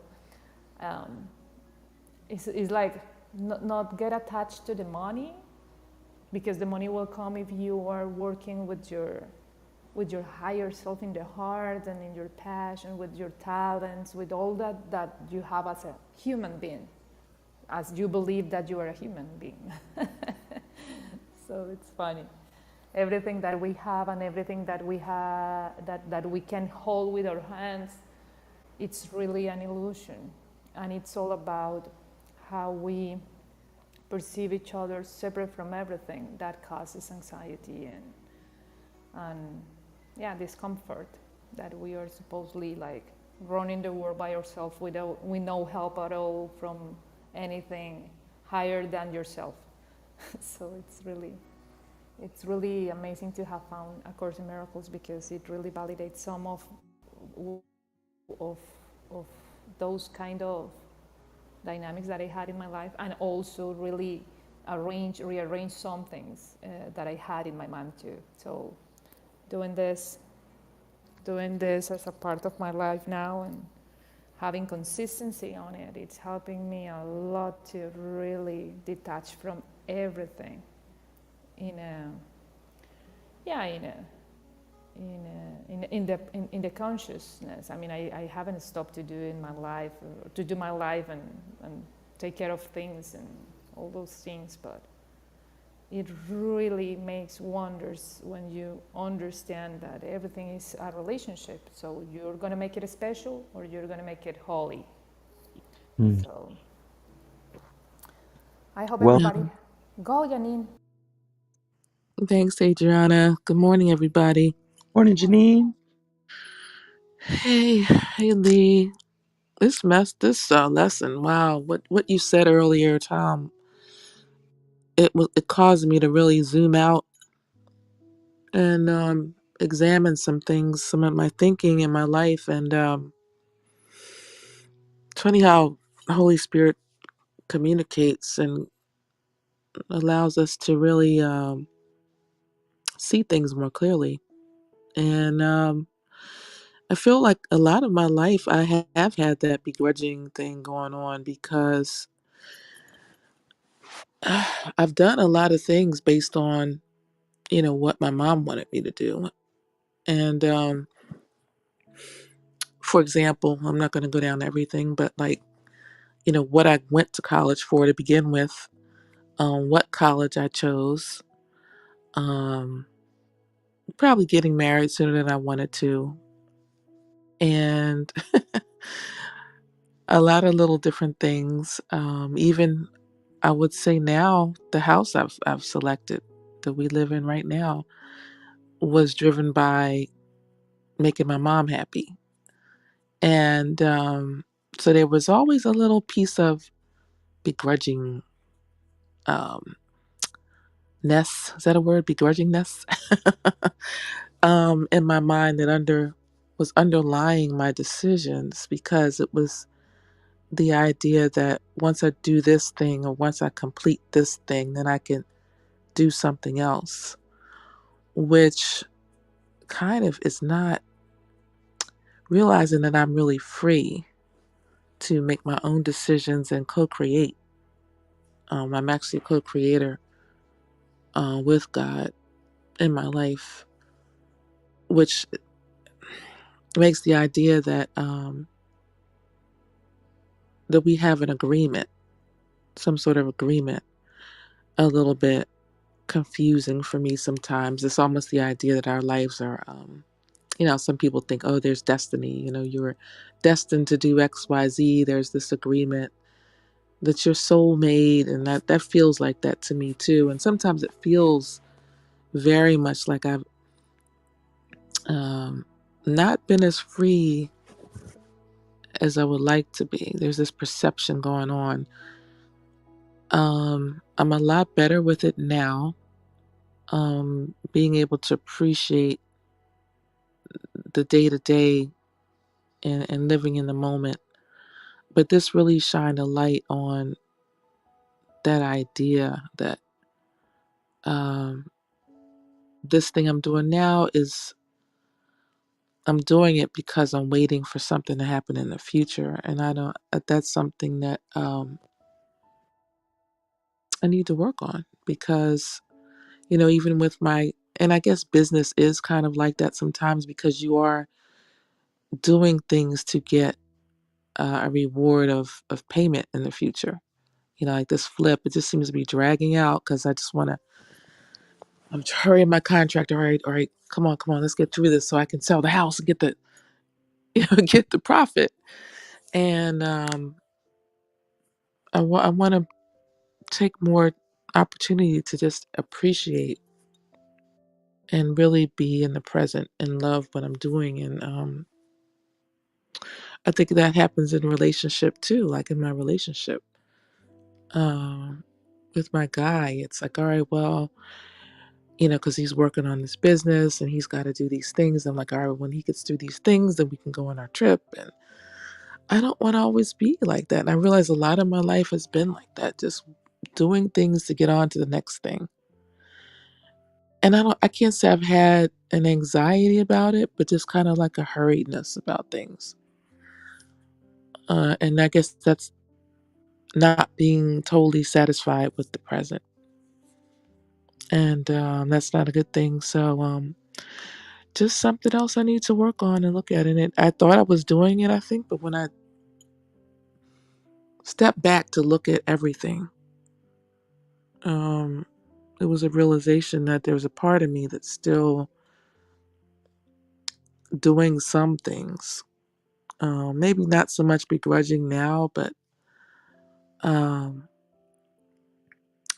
it's like not get attached to the money, because the money will come if you are working with your higher self in the heart and in your passion, with your talents, with all that you have as a human being, as you believe that you are a human being. So it's funny. Everything that we have and everything that we have that we can hold with our hands, it's really an illusion. And it's all about how we perceive each other separate from everything that causes anxiety and yeah, discomfort, that we are supposedly like running the world by ourselves with no help at all from anything higher than yourself. So it's really amazing to have found A Course in Miracles, because it really validates some of those kind of dynamics that I had in my life, and also really rearrange some things that I had in my mind too. So doing this as a part of my life now and having consistency on it, it's helping me a lot to really detach from everything in in the consciousness. I mean, I haven't stopped to do in my life, to do my life and take care of things and all those things, but it really makes wonders when you understand that everything is a relationship. So you're going to make it special or you're going to make it holy. Mm. So I hope Well, everybody go, Janine. Thanks, Adriana. Good morning, everybody. morning, Janine. Hey, Lee. This lesson. Wow, what you said earlier, Tom. It caused me to really zoom out and examine some things, some of my thinking in my life, and it's funny how the Holy Spirit communicates and allows us to really see things more clearly. And I feel like a lot of my life I have had that begrudging thing going on because I've done a lot of things based on, what my mom wanted me to do. And for example, I'm not going to go down everything, but like, what I went to college for to begin with, what college I chose, um, probably getting married sooner than I wanted to, and a lot of little different things. Even I would say now the house I've selected that we live in right now was driven by making my mom happy. And so there was always a little piece of begrudging um, ness. Is that a word? Begrudgingness in my mind that was underlying my decisions because it was the idea that once I do this thing or once I complete this thing, then I can do something else, which kind of is not realizing that I'm really free to make my own decisions and co-create. I'm actually a co-creator with God in my life, which makes the idea that we have an agreement, some sort of agreement, a little bit confusing for me sometimes. It's almost the idea that our lives are, some people think, oh, there's destiny. You're destined to do X, Y, Z. There's this agreement that your soul made, and that feels like that to me too. And sometimes it feels very much like I've um, not been as free as I would like to be. There's this perception going on. I'm a lot better with it now. Being able to appreciate the day to day and living in the moment. But this really shined a light on that idea that um, this thing I'm doing now is I'm doing it because I'm waiting for something to happen in the future, and I don't. That's something that I need to work on because even with my and I guess business is kind of like that sometimes because you are doing things to get a reward of payment in the future. Like this flip, it just seems to be dragging out because I just want to. I'm hurrying my contract. All right, come on, let's get through this so I can sell the house and get the get the profit. And I want to take more opportunity to just appreciate and really be in the present and love what I'm doing. And I think that happens in relationship too, like in my relationship um, with my guy. It's like, all right, well, because he's working on this business and he's got to do these things. I'm like, all right, when he gets through these things, then we can go on our trip. And I don't want to always be like that. And I realize a lot of my life has been like that, just doing things to get on to the next thing. And I can't say I've had an anxiety about it, but just kind of like a hurriedness about things. And I guess that's not being totally satisfied with the present. And that's not a good thing. So just something else I need to work on and look at. And I thought I was doing it, I think, but when I stepped back to look at everything, um, it was a realization that there was a part of me that's still doing some things. Maybe not so much begrudging now, but um,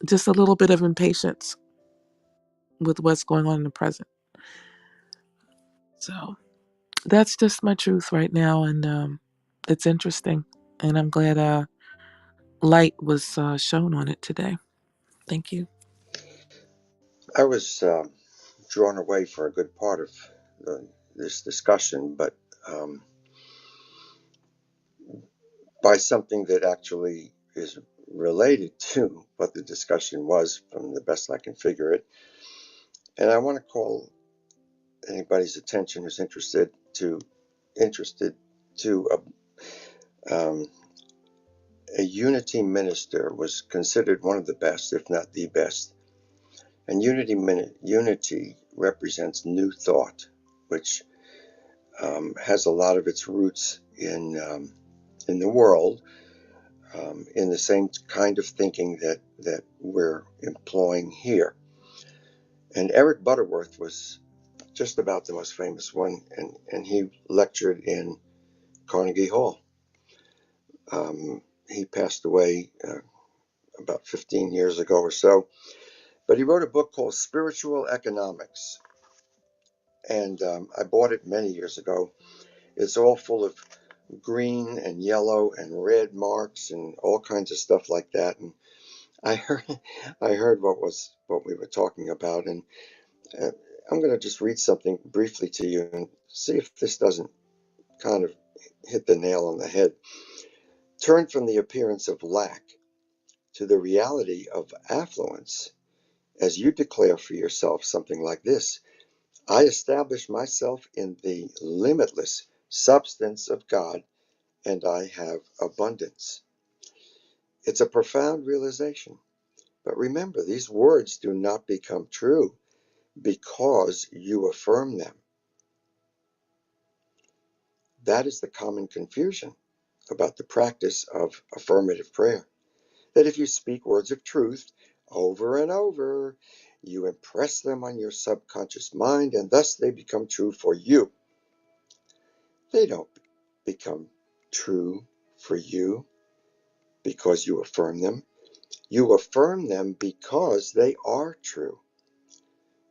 just a little bit of impatience with what's going on in the present. So that's just my truth right now, and it's interesting. And I'm glad light was shown on it today. Thank you. I was drawn away for a good part of this discussion, but um, by something that actually is related to what the discussion was, from the best I can figure it. And I want to call anybody's attention who's interested to a unity minister was considered one of the best, if not the best. And unity represents new thought, which has a lot of its roots in the world, in the same kind of thinking that we're employing here. And Eric Butterworth was just about the most famous one, and he lectured in Carnegie Hall. He passed away about 15 years ago or so, but he wrote a book called Spiritual Economics, and I bought it many years ago. It's all full of green and yellow and red marks and all kinds of stuff like that. And I heard, I heard what we were talking about, and uh, I'm going to just read something briefly to you and see if this doesn't kind of hit the nail on the head. Turn from the appearance of lack to the reality of affluence as you declare for yourself something like this: I establish myself in the limitless substance of God, and I have abundance. It's a profound realization. But remember, these words do not become true because you affirm them. That is the common confusion about the practice of affirmative prayer. That if you speak words of truth over and over, you impress them on your subconscious mind, and thus they become true for you. They don't become true for you because you affirm them. You affirm them because they are true.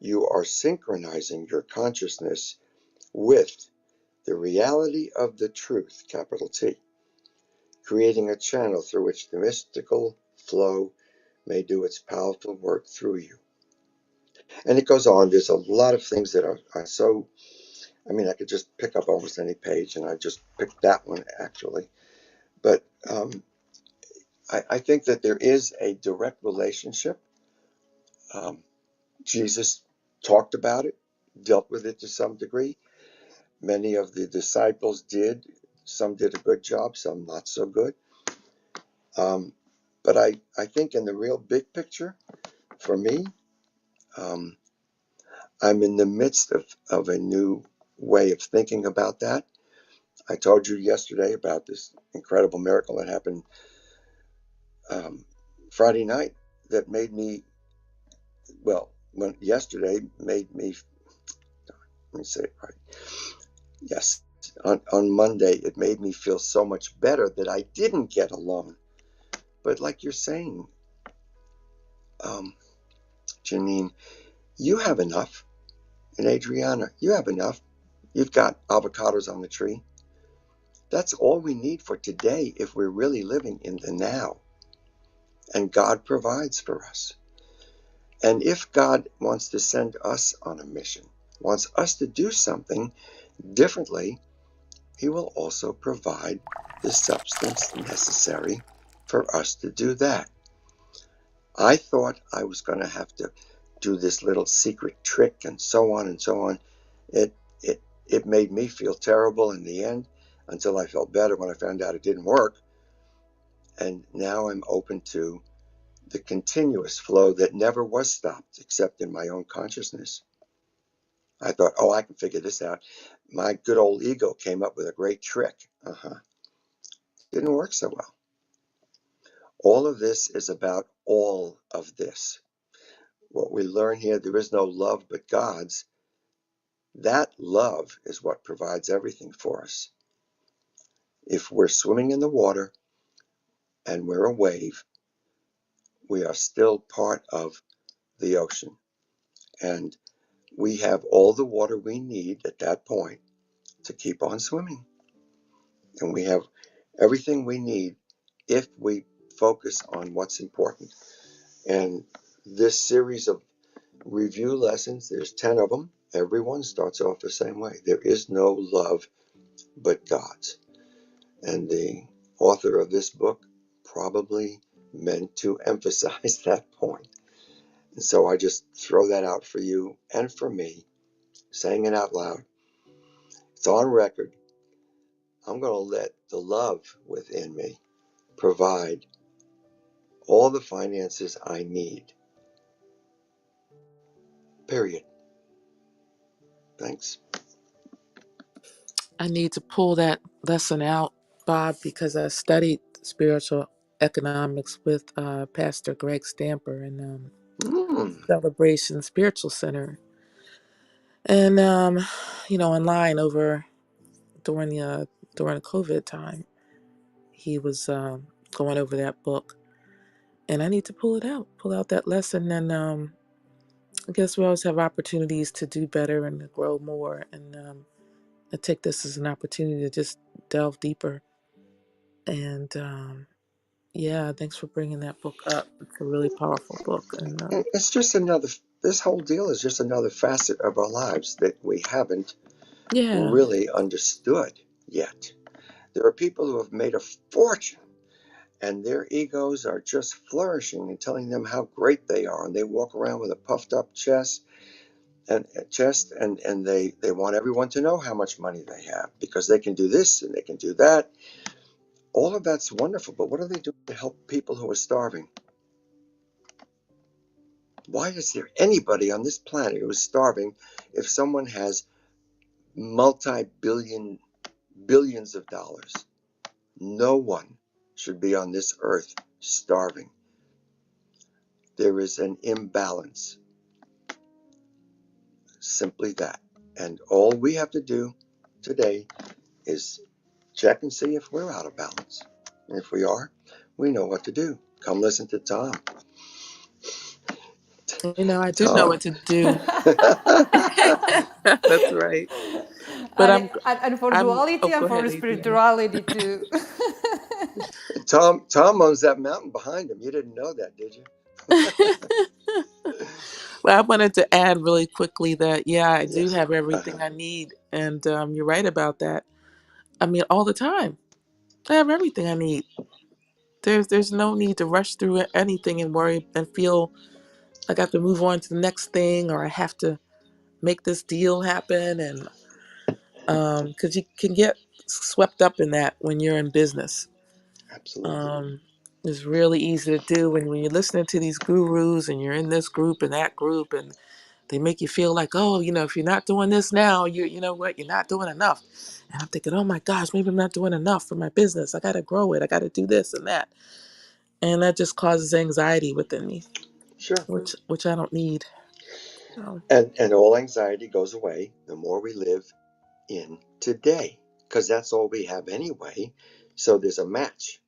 You are synchronizing your consciousness with the reality of the truth, capital T, creating a channel through which the mystical flow may do its powerful work through you. And it goes on. There's a lot of things that are so, I mean, I could just pick up almost any page, and I just picked that one actually. But I think that there is a direct relationship. Um, Jesus talked about it, dealt with it to some degree. Many of the disciples did. Some did a good job, some not so good. But I think in the real big picture, for me, um, I'm in the midst of a new way of thinking about that. I told you yesterday about this incredible miracle that happened Friday night that made me, well, yesterday made me, let me say it right. Yes, on Monday, it made me feel so much better that I didn't get alone. But like you're saying, Janine, you have enough. And Adriana, you have enough. You've got avocados on the tree. That's all we need for today if we're really living in the now. And God provides for us. And if God wants to send us on a mission, wants us to do something differently, He will also provide the substance necessary for us to do that. I thought I was going to have to do this little secret trick and so on and so on. It made me feel terrible in the end, until I felt better when I found out it didn't work. And now I'm open to the continuous flow that never was stopped except in my own consciousness. I thought, oh, I can figure this out. My good old ego came up with a great trick. Didn't work so well. All of this is about all of this. What we learn here, there is no love but God's. That love is what provides everything for us. If we're swimming in the water and we're a wave, we are still part of the ocean. And we have all the water we need at that point to keep on swimming. And we have everything we need if we focus on what's important. And this series of review lessons, there's 10 of them. Everyone starts off the same way. There is no love but God's. And the author of this book probably meant to emphasize that point. And so I just throw that out for you and for me, saying it out loud. It's on record. I'm going to let the love within me provide all the finances I need. Period. Thanks. I need to pull that lesson out, Bob, because I studied spiritual economics with Pastor Greg Stamper in Mm. Celebration Spiritual Center. And, online over during the COVID time, he was going over that book. And I need to pull out that lesson. And I guess we always have opportunities to do better and to grow more. And I take this as an opportunity to just delve deeper. And yeah, thanks for bringing that book up. It's a really powerful book. And It's just another, this whole deal is just another facet of our lives that we haven't yeah, really understood yet. There are people who have made a fortune and their egos are just flourishing and telling them how great they are. And they walk around with a puffed up chest and they want everyone to know how much money they have because they can do this and they can do that. All of that's wonderful, but what are they doing to help people who are starving? Why is there anybody on this planet who is starving if someone has billions of dollars? No one should be on this earth starving. There is an imbalance. Simply that. And all we have to do today is check and see if we're out of balance. And if we are, we know what to do. Come listen to Tom. I do know Tom. what to do. That's right. But And for oh, duality and go for ahead, Adrian. spirituality too. Tom owns that mountain behind him. You didn't know that, did you? Well, I wanted to add really quickly that, yeah, I do Yes. have everything I need. And you're right about that. I mean, all the time. I have everything I need. There's no need to rush through anything and worry and feel like I have to move on to the next thing or I have to make this deal happen. And because you can get swept up in that when you're in business. Absolutely. Um, it's really easy to do when you're listening to these gurus and you're in this group and that group and they make you feel like, oh, if you're not doing this now, you know what, you're not doing enough. And I'm thinking, oh my gosh, maybe I'm not doing enough for my business. I got to grow it. I got to do this and that. And that just causes anxiety within me, Sure. which I don't need. So, And all anxiety goes away the more we live in today, because that's all we have anyway. So there's a match.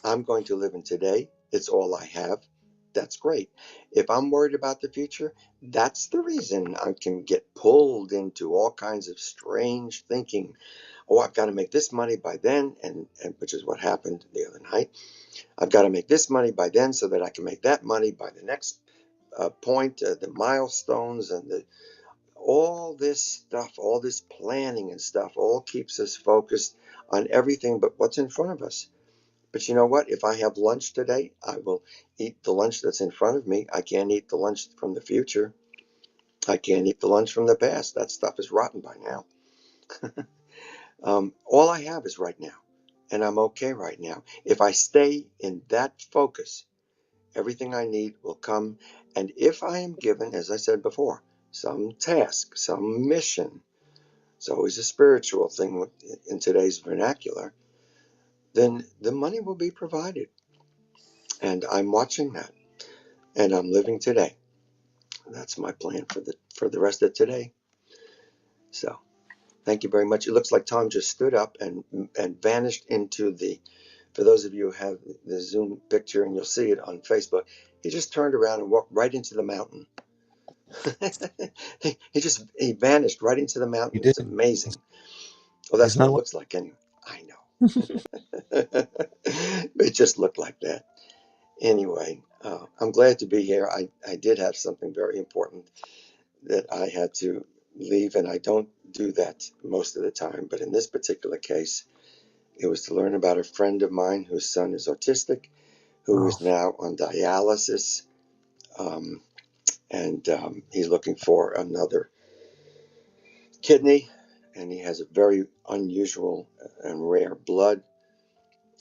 I'm going to live in today. It's all I have. That's great. If I'm worried about the future, that's the reason I can get pulled into all kinds of strange thinking. Oh, I've got to make this money by then, and which is what happened the other night. I've got to make this money by then so that I can make that money by the next point, the milestones, and all this stuff, all this planning and stuff, all keeps us focused on everything but what's in front of us. But you know what? If I have lunch today, I will eat the lunch that's in front of me. I can't eat the lunch from the future. I can't eat the lunch from the past. That stuff is rotten by now. All I have is right now, and I'm okay right now. If I stay in that focus, everything I need will come. And if I am given, as I said before, some task, some mission. It's always a spiritual thing in today's vernacular. Then the money will be provided. And I'm watching that. And I'm living today. That's my plan for the rest of today. So thank you very much. It looks like Tom just stood up and vanished into the. For those of you who have the Zoom picture, and you'll see it on Facebook, he just turned around and walked right into the mountain. he vanished right into the You mountain. did. It's amazing. Well, He's that's what not. it looks like anyway. I know. It just looked like that. Anyway, I'm glad to be here. I did have something very important that I had to leave, and I don't do that most of the time. But in this particular case, it was to learn about a friend of mine whose son is autistic, who Oh, is now on dialysis, um, and he's looking for another kidney, and he has a very unusual and rare blood,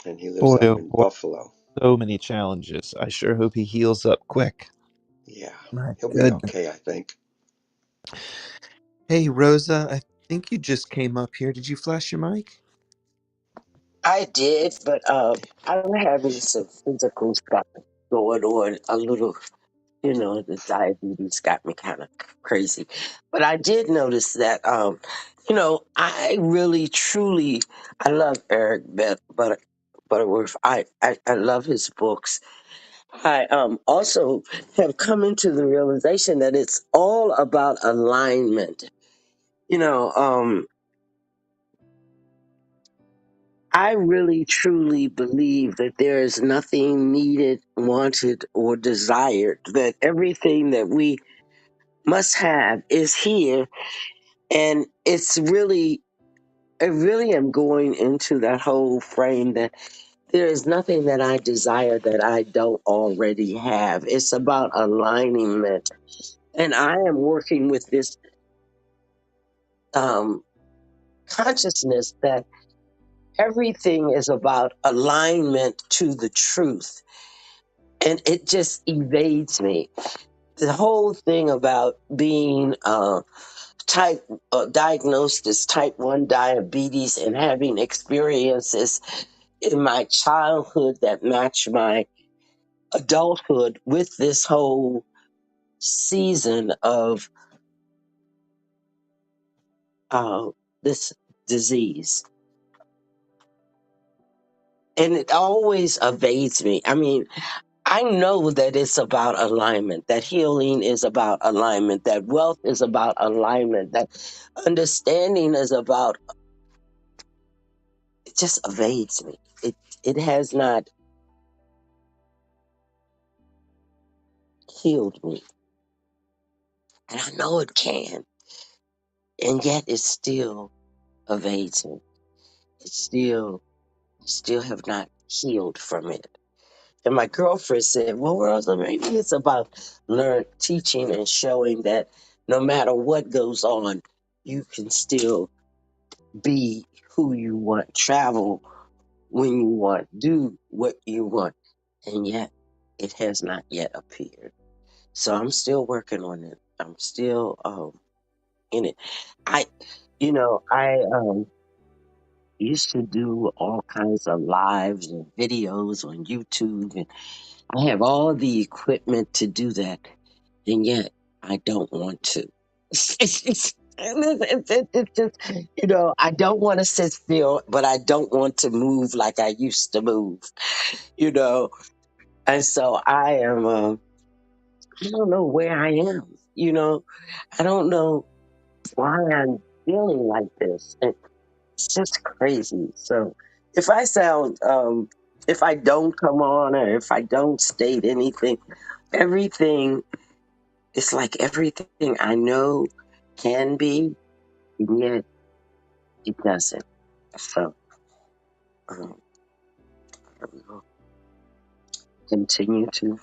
and he lives boy, up oh in boy. Buffalo. So many challenges. I sure hope he heals up quick. Yeah, My he'll be goodness. okay, I think. Hey, Rosa, I think you just came up here. Did you flash your mic? I did, but I'm having some physical stuff going on. A little, the diabetes got me kind of crazy. But I did notice that, I really, truly, I love Eric Butterworth. I love his books. I also have come into the realization that it's all about alignment. You know, I really truly believe that there is nothing needed, wanted, or desired, that everything that we must have is here. And I really am going into that whole frame that there is nothing that I desire that I don't already have. It's about alignment. And I am working with this um, consciousness that everything is about alignment to the truth, and it just evades me. The whole thing about being type diagnosed as type 1 diabetes and having experiences in my childhood that match my adulthood with this whole season of uh, this disease. And it always evades me. I mean, I know that it's about alignment, that healing is about alignment, that wealth is about alignment, that understanding is about, it just evades me. It has not healed me. And I know it can. And yet it still evades me. It still have not healed from it. And my girlfriend said, well, Rosa, maybe it's about teaching and showing that no matter what goes on, you can still be who you want, travel when you want, do what you want. And yet it has not yet appeared. So I'm still working on it. I'm still in it. I, I used to do all kinds of lives and videos on YouTube, and I have all the equipment to do that. And yet I don't want to. It's just, I don't want to sit still, but I don't want to move like I used to move, you know. And so I am, I don't know where I am, I don't know why I'm feeling like this. And it's just crazy. So if I sound, if I don't come on or if I don't state anything, everything, it's like everything I know can be, and yet it doesn't. So um, I will continue to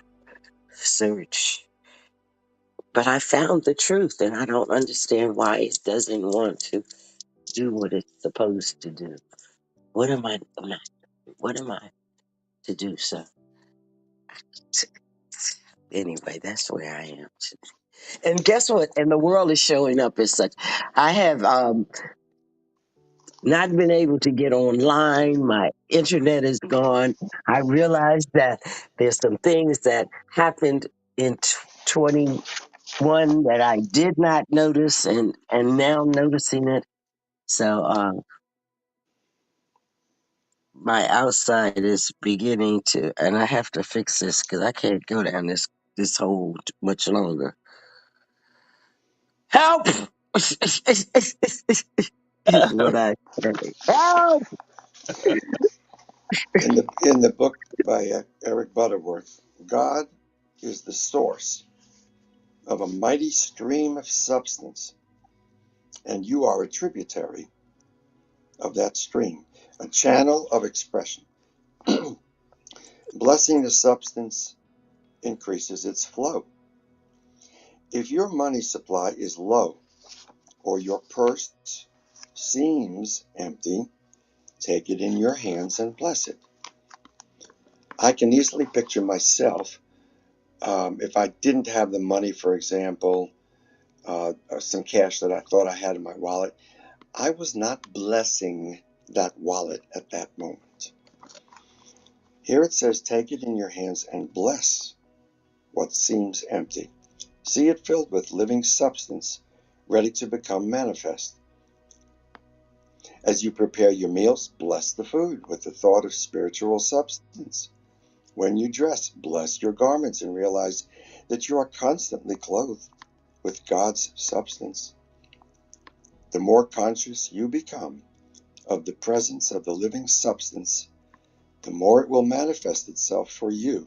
search. But I found the truth, and I don't understand why it doesn't want to do what it's supposed to do. What am I not? What am I to do? So anyway, that's where I am today. And guess what? And the world is showing up as such. I have not been able to get online. My internet is gone. I realized that there's some things that happened in 21 that I did not notice, and now I'm noticing it. So my outside is beginning to, and I have to fix this because I can't go down this hole much longer. Help! Is what I say. Help! In the book by Eric Butterworth, God is the source of a mighty stream of substance, and you are a tributary of that stream, a channel of expression. Blessing the substance increases its flow. If your money supply is low or your purse seems empty, take it in your hands and bless it. I can easily picture myself, if I didn't have the money, for example, some cash that I thought I had in my wallet, I was not blessing that wallet at that moment. Here it says, take it in your hands and bless what seems empty. See it filled with living substance, ready to become manifest. As you prepare your meals, bless the food with the thought of spiritual substance. When you dress, bless your garments and realize that you are constantly clothed with God's substance. The more conscious you become of the presence of the living substance, the more it will manifest itself for you,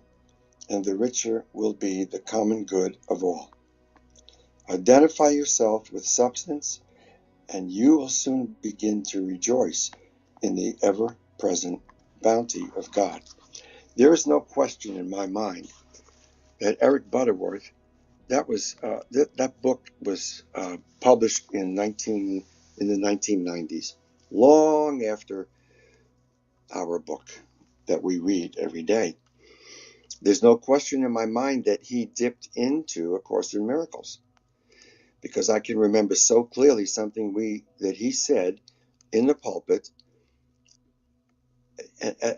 and the richer will be the common good of all. Identify yourself with substance, and you will soon begin to rejoice in the ever-present bounty of God. There is no question in my mind that Eric Butterworth, that book was published in the 1990s, long after our book that we read every day. There's no question in my mind that he dipped into A Course in Miracles, because I can remember so clearly something that he said in the pulpit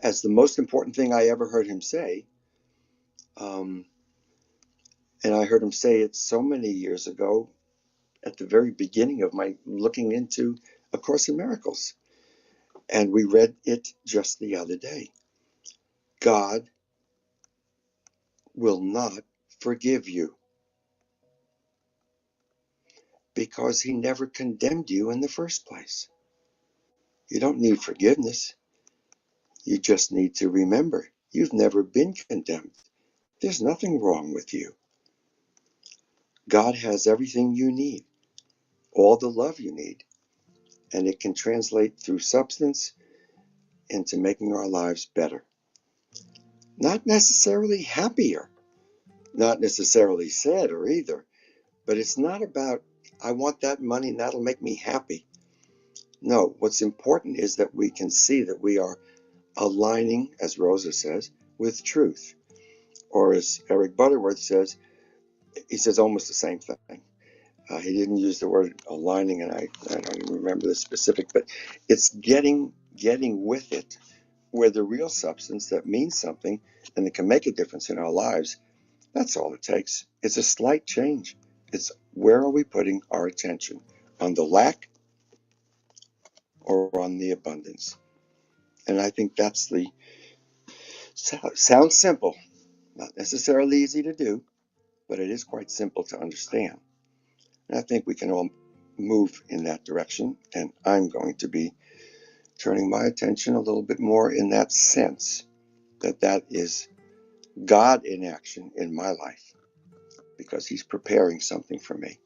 as the most important thing I ever heard him say. And I heard him say it so many years ago at the very beginning of my looking into A Course in Miracles. And we read it just the other day. God will not forgive you because he never condemned you in the first place. You don't need forgiveness. You just need to remember you've never been condemned. There's nothing wrong with you. God has everything you need, all the love you need, and it can translate through substance into making our lives better. Not necessarily happier, not necessarily sadder either, but it's not about, I want that money and that'll make me happy. No, what's important is that we can see that we are aligning, as Rosa says, with truth. Or as Eric Butterworth says, he says almost the same thing. He didn't use the word aligning, and I don't even remember the specific, but it's getting with it, where the real substance that means something and that can make a difference in our lives, that's all it takes. It's a slight change. It's where are we putting our attention? On the lack or on the abundance? And I think that's sounds simple, not necessarily easy to do, but it is quite simple to understand. And I think we can all move in that direction. And I'm going to be turning my attention a little bit more in that sense, that is God in action in my life, because he's preparing something for me.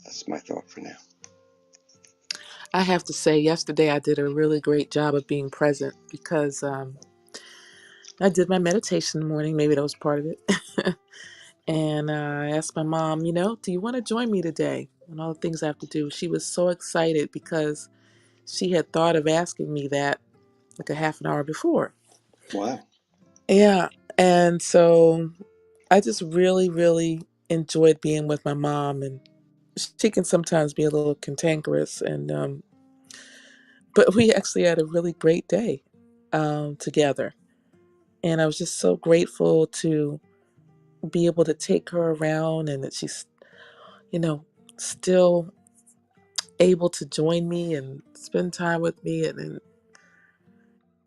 That's my thought for now. I have to say, yesterday I did a really great job of being present because I did my meditation in the morning. Maybe that was part of it. And I asked my mom, do you want to join me today? And all the things I have to do. She was so excited because she had thought of asking me that like a half an hour before. Wow. Yeah. And so I just really, really enjoyed being with my mom, and she can sometimes be a little cantankerous, and but we actually had a really great day together, and I was just so grateful to be able to take her around, and that she's, you know, still able to join me and spend time with me, and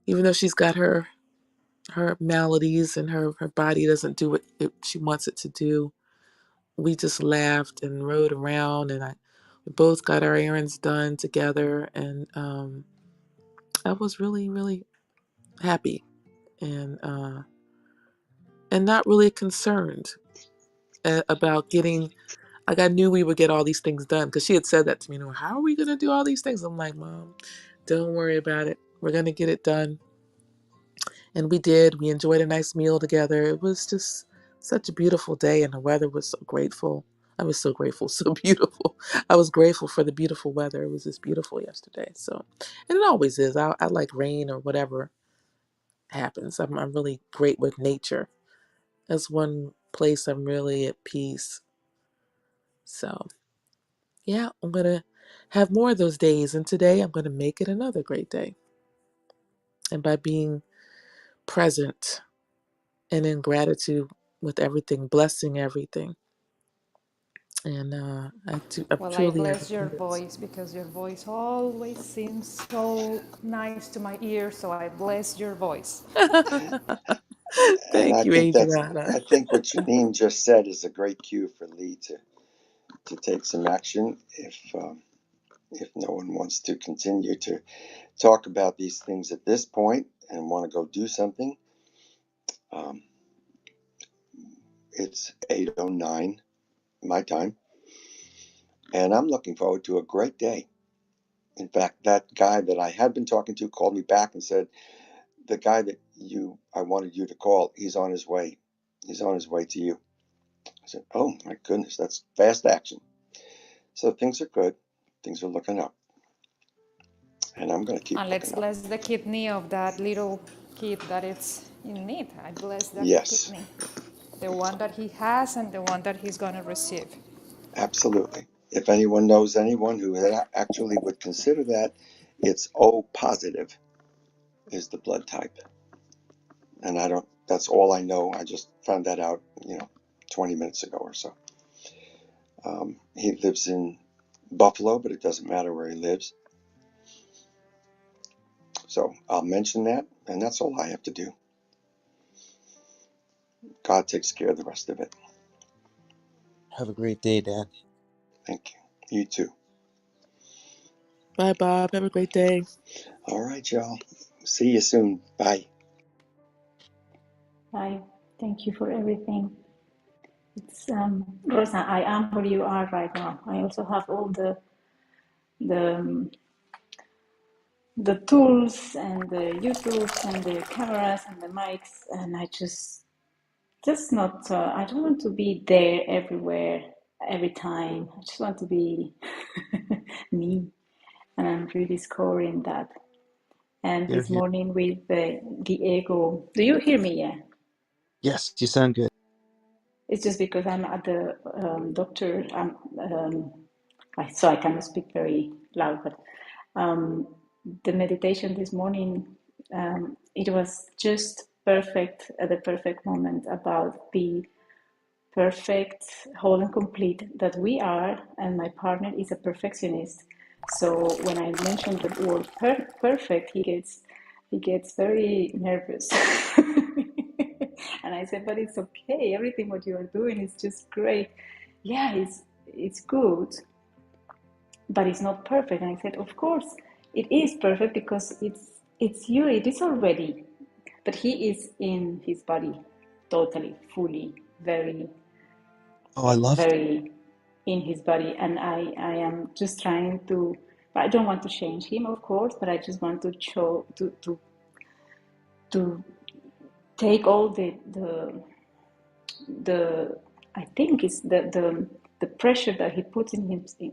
even though she's got her maladies and her body doesn't do what she wants it to do, we just laughed and rode around, and we both got our errands done together, and I was really, really happy, and not really concerned about getting. Like, I knew we would get all these things done because she had said that to me. You know, how are we gonna do all these things? I'm like, Mom, don't worry about it. We're gonna get it done, and we did. We enjoyed a nice meal together. It was just such a beautiful day, and the weather was so grateful. I was so grateful, so beautiful. I was grateful for the beautiful weather. It was just beautiful yesterday. So, and it always is. I like rain or whatever happens. I'm really great with nature. That's one place I'm really at peace. So, yeah, I'm going to have more of those days. And today I'm going to make it another great day. And by being present and in gratitude with everything, blessing everything. And I Well, I truly have bless your abundance. voice because your voice always seems so nice to my ears. So I bless your voice. And Thank you, Adriana. I think what Janine just said is a great cue for Lee to take some action if no one wants to continue to talk about these things at this point and want to go do something. Um, it's 8:09 my time, and I'm looking forward to a great day. In fact, that guy that I had been talking to called me back and said, the guy that I wanted you to call, he's on his way. He's on his way to you. I said, oh my goodness, that's fast action. So things are good. Things are looking up. And I'm going to keep And let's looking up. bless the kidney of that little kid that is in need. I bless that Yes, kidney, the one that he has and the one that he's going to receive. absolutely. If anyone knows anyone who actually would consider that, it's O positive is the blood type. And that's all I know. I just found that out, 20 minutes ago or so. He lives in Buffalo, but it doesn't matter where he lives. So I'll mention that, and that's all I have to do. God takes care of the rest of it. Have a great day, Dan. Thank you. You too. Bye, Bob. Have a great day. All right, y'all. See you soon. Bye. I thank you for everything. It's Rosa, I am where you are right now. I also have all the the tools and the YouTubes and the cameras and the mics, and I just not. I don't want to be there everywhere every time. I just want to be me, and I'm rediscovering that. And Here, this here. morning with the ego. Do you hear me? Yeah. Yes, you sound good. It's just because I'm at the doctor. So I cannot speak very loud, but um, the meditation this morning, it was just perfect at the perfect moment about the perfect, whole and complete that we are, and my partner is a perfectionist. So when I mentioned the word perfect, he gets very nervous. And I said, but it's okay. Everything what you are doing is just great. Yeah, it's good, but it's not perfect. And I said, of course, it is perfect because it's you. It is already, but he is in his body, totally, fully, very, Oh, I love that. very in his body. And I am just trying to. I don't want to change him, of course, but I just want to show to take all the I think it's the pressure that he puts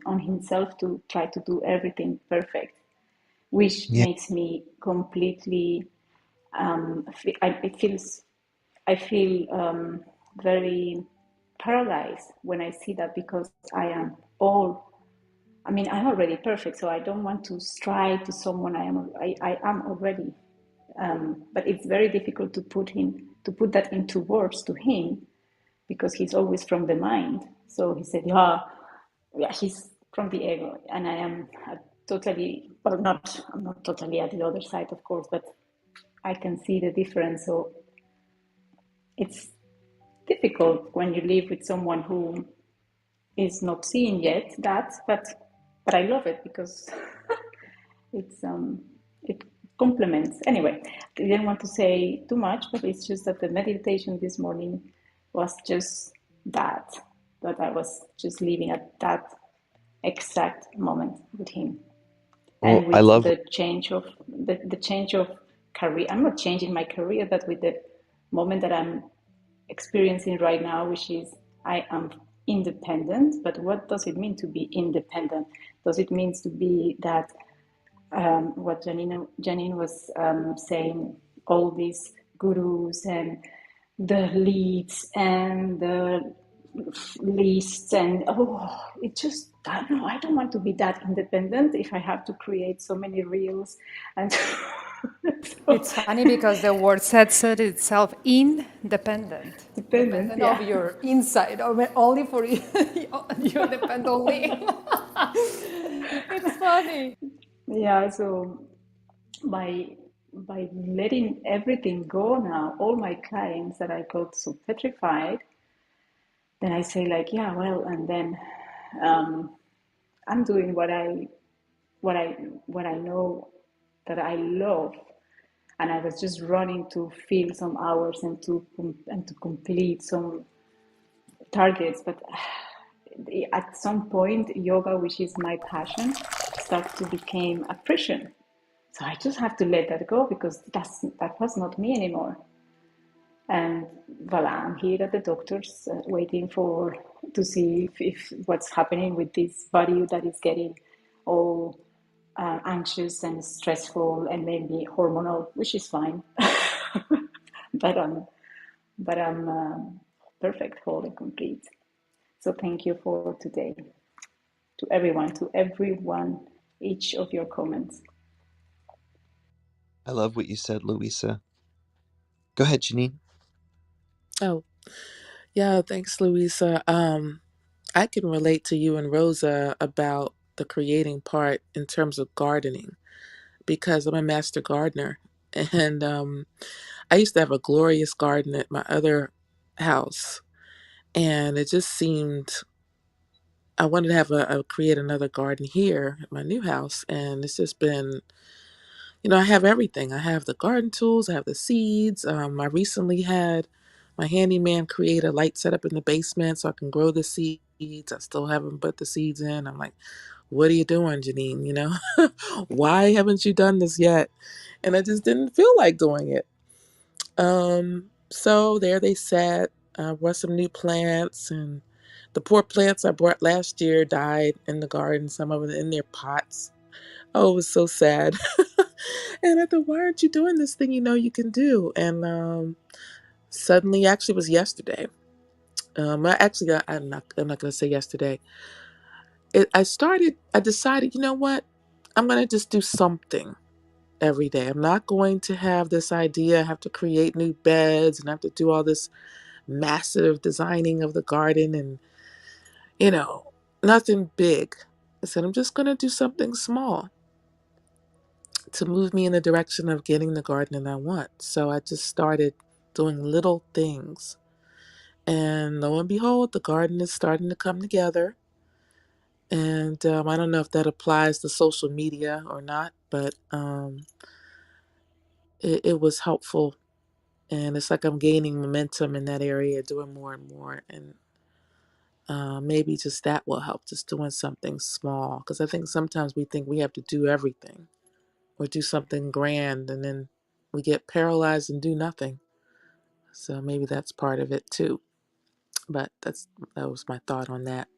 on himself to try to do everything perfect, which Yeah. makes me completely. It feels. I feel. very paralyzed when I see that, because I'm already perfect, so I don't want to strive to someone I am already. But it's very difficult to put that into words to him, because he's always from the mind. So he said, yeah, he's from the ego, and I am totally, well, not, I'm not totally at the other side, of course, but I can see the difference. So it's difficult when you live with someone who is not seeing yet that, but I love it, because it complements. Anyway, I didn't want to say too much, but it's just that the meditation this morning was just that I was just living at that exact moment with him. And Well, I with love. the change of the change of career, I'm not changing my career, but with the moment that I'm experiencing right now, which is I am independent. But what does it mean to be independent? Does it mean to be that, what Janine was saying, all these gurus and the leads and the lists, and it just, I don't know, I don't want to be that independent if I have to create so many reels and so It's funny because the word says it itself, independent. dependent, Dependent of yeah. your inside, or only for you, you depend on me. It's funny. Yeah, so by letting everything go now, all my clients that I got so petrified, then I say like, yeah, well, and then I'm doing what I what I know that I love, and I was just running to fill some hours and to complete some targets, but at some point, yoga, which is my passion, starts to become a prison. So I just have to let that go, because that was not me anymore. And voila, I'm here at the doctor's, waiting to see if what's happening with this body that is getting all anxious and stressful and maybe hormonal, which is fine. but I'm perfect, whole, and complete. So thank you for today, to everyone, each of your comments. I love what you said, Louisa. Go ahead, Janine. Oh, yeah, thanks, Louisa. I can relate to you and Rosa about the creating part in terms of gardening because I'm a master gardener. And I used to have a glorious garden at my other house. And it just seemed I wanted to have create another garden here at my new house. And it's just been, I have everything. I have the garden tools, I have the seeds. I recently had my handyman create a light setup in the basement so I can grow the seeds. I still haven't put the seeds in. I'm like, what are you doing, Janine? Why haven't you done this yet? And I just didn't feel like doing it. So there they sat. I brought some new plants, and the poor plants I brought last year died in the garden, some of them in their pots. Oh, it was so sad. And I thought, why aren't you doing this thing you know you can do? And suddenly, actually, it was yesterday. I'm not going to say yesterday. I decided, you know what? I'm going to just do something every day. I'm not going to have this idea, I have to create new beds and I have to do all this massive designing of the garden and, you know, nothing big. I said, I'm just going to do something small to move me in the direction of getting the garden that I want. So I just started doing little things. And lo and behold, the garden is starting to come together. And I don't know if that applies to social media or not, but it was helpful. And it's like I'm gaining momentum in that area, doing more and more. And maybe just that will help, just doing something small. Because I think sometimes we think we have to do everything or do something grand, and then we get paralyzed and do nothing. So maybe that's part of it too. But that was my thought on that.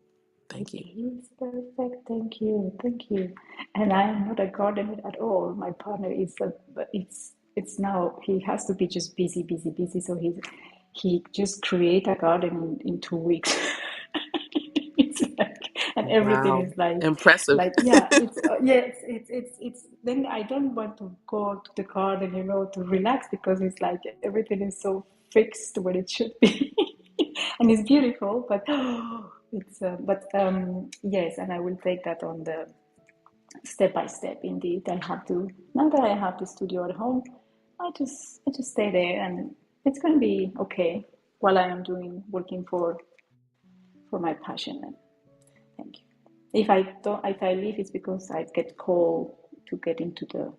It Thank you. is perfect. Thank you. Thank you. And I am not a gardener at all. My partner is, but it's now he has to be just busy, busy, busy. So he just create a garden in 2 weeks. It's like, and everything Wow. is like Impressive. yeah, it's yes, it's then I don't want to go to the garden, to relax, because it's like everything is so fixed where it should be. And it's beautiful, but it's yes, and I will take that on the step by step. Indeed, I have to, now that I have the studio at home, I just stay there, and it's going to be okay while I am working for my passion. And thank you. If I leave, it's because I get called to get into the